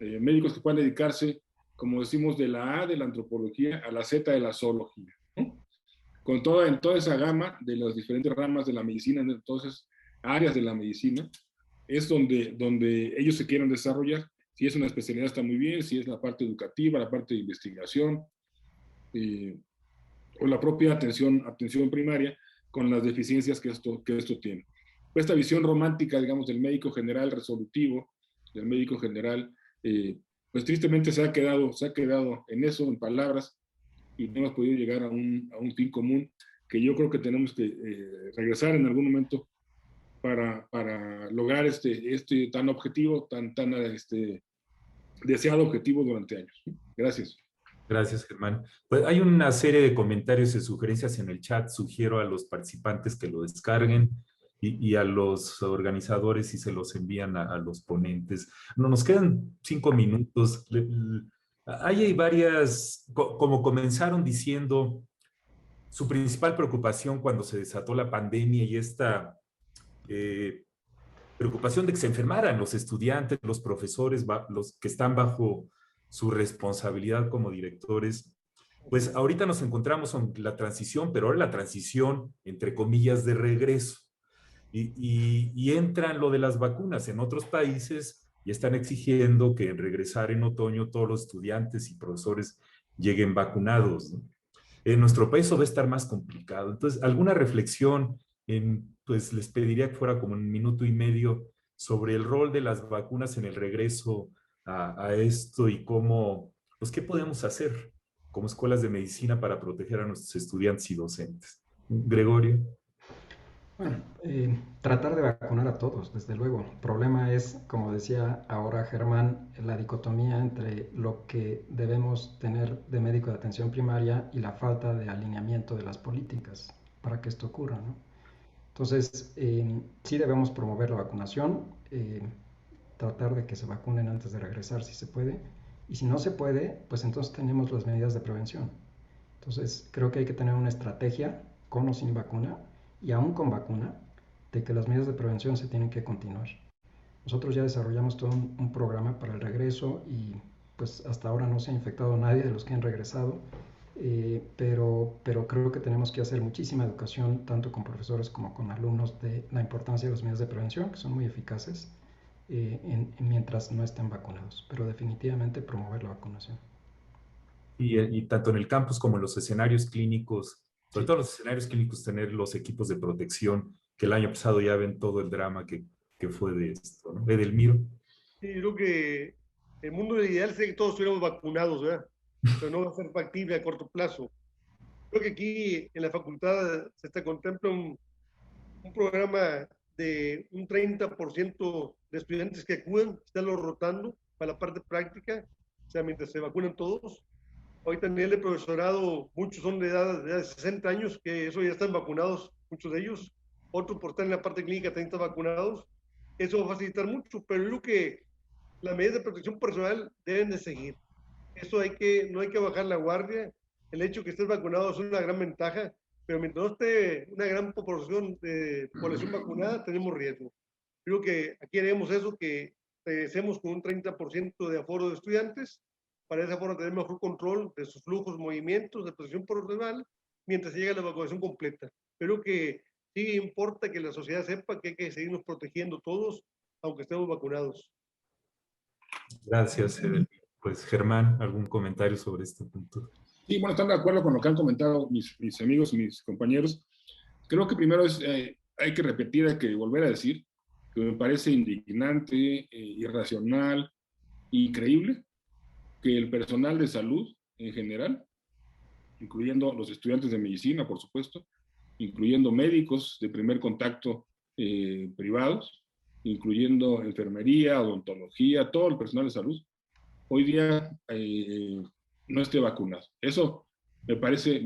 médicos que puedan dedicarse, como decimos, de la A de la antropología a la Z de la zoología, ¿no? En toda esa gama de las diferentes ramas de la medicina, en todas esas áreas de la medicina, es donde ellos se quieren desarrollar. Si es una especialidad está muy bien, si es la parte educativa, la parte de investigación, o la propia atención primaria con las deficiencias que esto tiene. Pues esta visión romántica, digamos, del médico general resolutivo, del médico general, pues tristemente se ha quedado en eso, en palabras, y no hemos podido llegar a un fin común que yo creo que tenemos que regresar en algún momento para lograr este tan objetivo, tan deseado objetivo durante años. Gracias. Gracias, Germán. Pues hay una serie de comentarios y sugerencias en el chat. Sugiero a los participantes que lo descarguen y a los organizadores y se los envían a los ponentes. No, nos quedan 5 minutos. Hay varias, como comenzaron diciendo, su principal preocupación cuando se desató la pandemia y esta preocupación de que se enfermaran los estudiantes, los profesores, los que están bajo su responsabilidad como directores. Pues ahorita nos encontramos en la transición, pero ahora la transición, entre comillas, de regreso. Y entran lo de las vacunas. En otros países ya están exigiendo que en regresar en otoño todos los estudiantes y profesores lleguen vacunados, ¿no? En nuestro país eso va a estar más complicado. Entonces, alguna reflexión, pues les pediría que fuera como 1 minuto y medio sobre el rol de las vacunas en el regreso a esto y cómo, pues, qué podemos hacer como escuelas de medicina para proteger a nuestros estudiantes y docentes. Gregorio. Bueno, tratar de vacunar a todos, desde luego. El problema es, como decía ahora Germán, la dicotomía entre lo que debemos tener de médico de atención primaria y la falta de alineamiento de las políticas para que esto ocurra, ¿no? Entonces, sí debemos promover la vacunación, tratar de que se vacunen antes de regresar si se puede, y si no se puede, pues entonces tenemos las medidas de prevención. Entonces, creo que hay que tener una estrategia con o sin vacuna, y aún con vacuna, de que las medidas de prevención se tienen que continuar. Nosotros ya desarrollamos todo un programa para el regreso y pues hasta ahora no se ha infectado nadie de los que han regresado, pero creo que tenemos que hacer muchísima educación, tanto con profesores como con alumnos, de la importancia de las medidas de prevención, que son muy eficaces mientras no estén vacunados, pero definitivamente promover la vacunación. Y tanto en el campus como en los escenarios clínicos, sobre Sí. todo los escenarios clínicos, tener los equipos de protección, que el año pasado ya ven todo el drama que fue de esto, ¿no? Edelmiro. Sí, yo creo que el mundo ideal sería que todos estuviéramos vacunados, ¿verdad? Pero no va a ser factible a corto plazo. Creo que aquí en la facultad se contempla un programa de un 30% de estudiantes que acuden, estarlo rotando para la parte práctica, o sea, mientras se vacunan todos. Ahorita a nivel de profesorado, muchos son de edad de 60 años, que eso ya están vacunados, muchos de ellos. Otros por estar en la parte clínica también están vacunados. Eso va a facilitar mucho, pero yo creo que las medidas de protección personal deben de seguir. Eso no hay que bajar la guardia. El hecho de que estés vacunado es una gran ventaja, pero mientras no esté una gran proporción de población vacunada, tenemos riesgo. Creo que aquí haremos eso, que regresemos con un 30% de aforo de estudiantes, para esa forma tener mejor control de sus flujos, movimientos, de protección personal, mientras llega la vacunación completa. Pero que sí importa que la sociedad sepa que hay que seguirnos protegiendo todos, aunque estemos vacunados. Gracias, Edelmiro. Pues Germán, ¿algún comentario sobre este punto? Sí, bueno, están de acuerdo con lo que han comentado mis amigos y mis compañeros. Creo que primero hay que repetir, hay que volver a decir que me parece indignante, irracional, increíble que el personal de salud en general, incluyendo los estudiantes de medicina, por supuesto, incluyendo médicos de primer contacto privados, incluyendo enfermería, odontología, todo el personal de salud, hoy día no esté vacunado. Eso me parece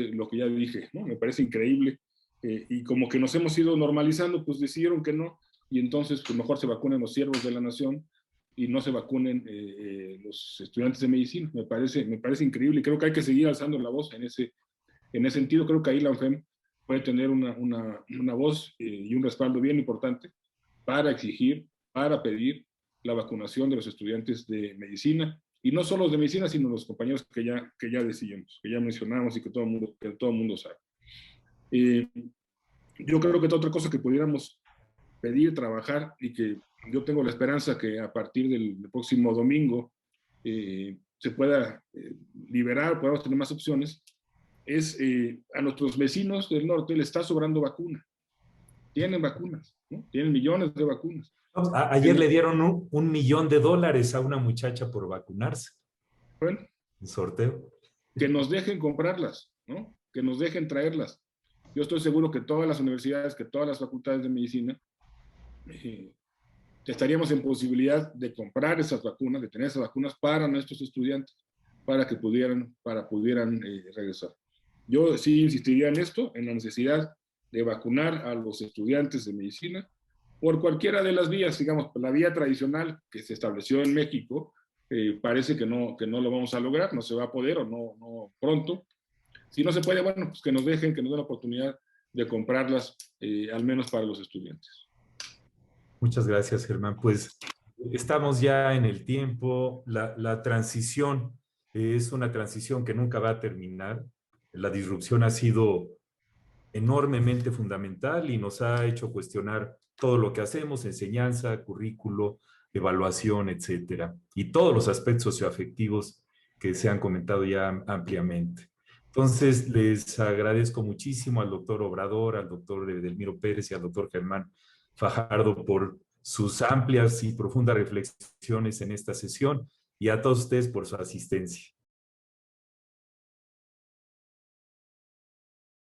lo que ya dije, ¿no? Me parece increíble. Y como que nos hemos ido normalizando, pues decidieron que no, y entonces pues mejor se vacunen los siervos de la nación y no se vacunen los estudiantes de medicina. Me parece increíble y creo que hay que seguir alzando la voz en ese sentido. Creo que ahí la UNFEM puede tener una voz y un respaldo bien importante para exigir, para pedir la vacunación de los estudiantes de medicina, y no solo los de medicina, sino los compañeros que ya decíamos, que ya mencionamos y que todo el mundo sabe. Yo creo que otra cosa que pudiéramos pedir, trabajar, y que yo tengo la esperanza que a partir del próximo domingo se pueda liberar, podamos tener más opciones, es a nuestros vecinos del norte les está sobrando vacuna. Tienen vacunas, ¿no? Tienen millones de vacunas. Ayer le dieron $1 millón a una muchacha por vacunarse. Bueno, en sorteo. Que nos dejen comprarlas, ¿no? Que nos dejen traerlas. Yo estoy seguro que todas las universidades, que todas las facultades de medicina estaríamos en posibilidad de comprar esas vacunas, de tener esas vacunas para nuestros estudiantes, para que pudieran regresar. Yo sí insistiría en esto, en la necesidad de vacunar a los estudiantes de medicina por cualquiera de las vías, digamos, la vía tradicional que se estableció en México, parece que no lo vamos a lograr, no se va a poder o no pronto. Si no se puede, bueno, pues que nos den la oportunidad de comprarlas, al menos para los estudiantes. Muchas gracias, Germán. Pues estamos ya en el tiempo. La transición es una transición que nunca va a terminar. La disrupción ha sido enormemente fundamental y nos ha hecho cuestionar todo lo que hacemos, enseñanza, currículo, evaluación, etcétera, y todos los aspectos socioafectivos que se han comentado ya ampliamente. Entonces, les agradezco muchísimo al doctor Obrador, al doctor Edelmiro Pérez y al doctor Germán Fajardo por sus amplias y profundas reflexiones en esta sesión y a todos ustedes por su asistencia.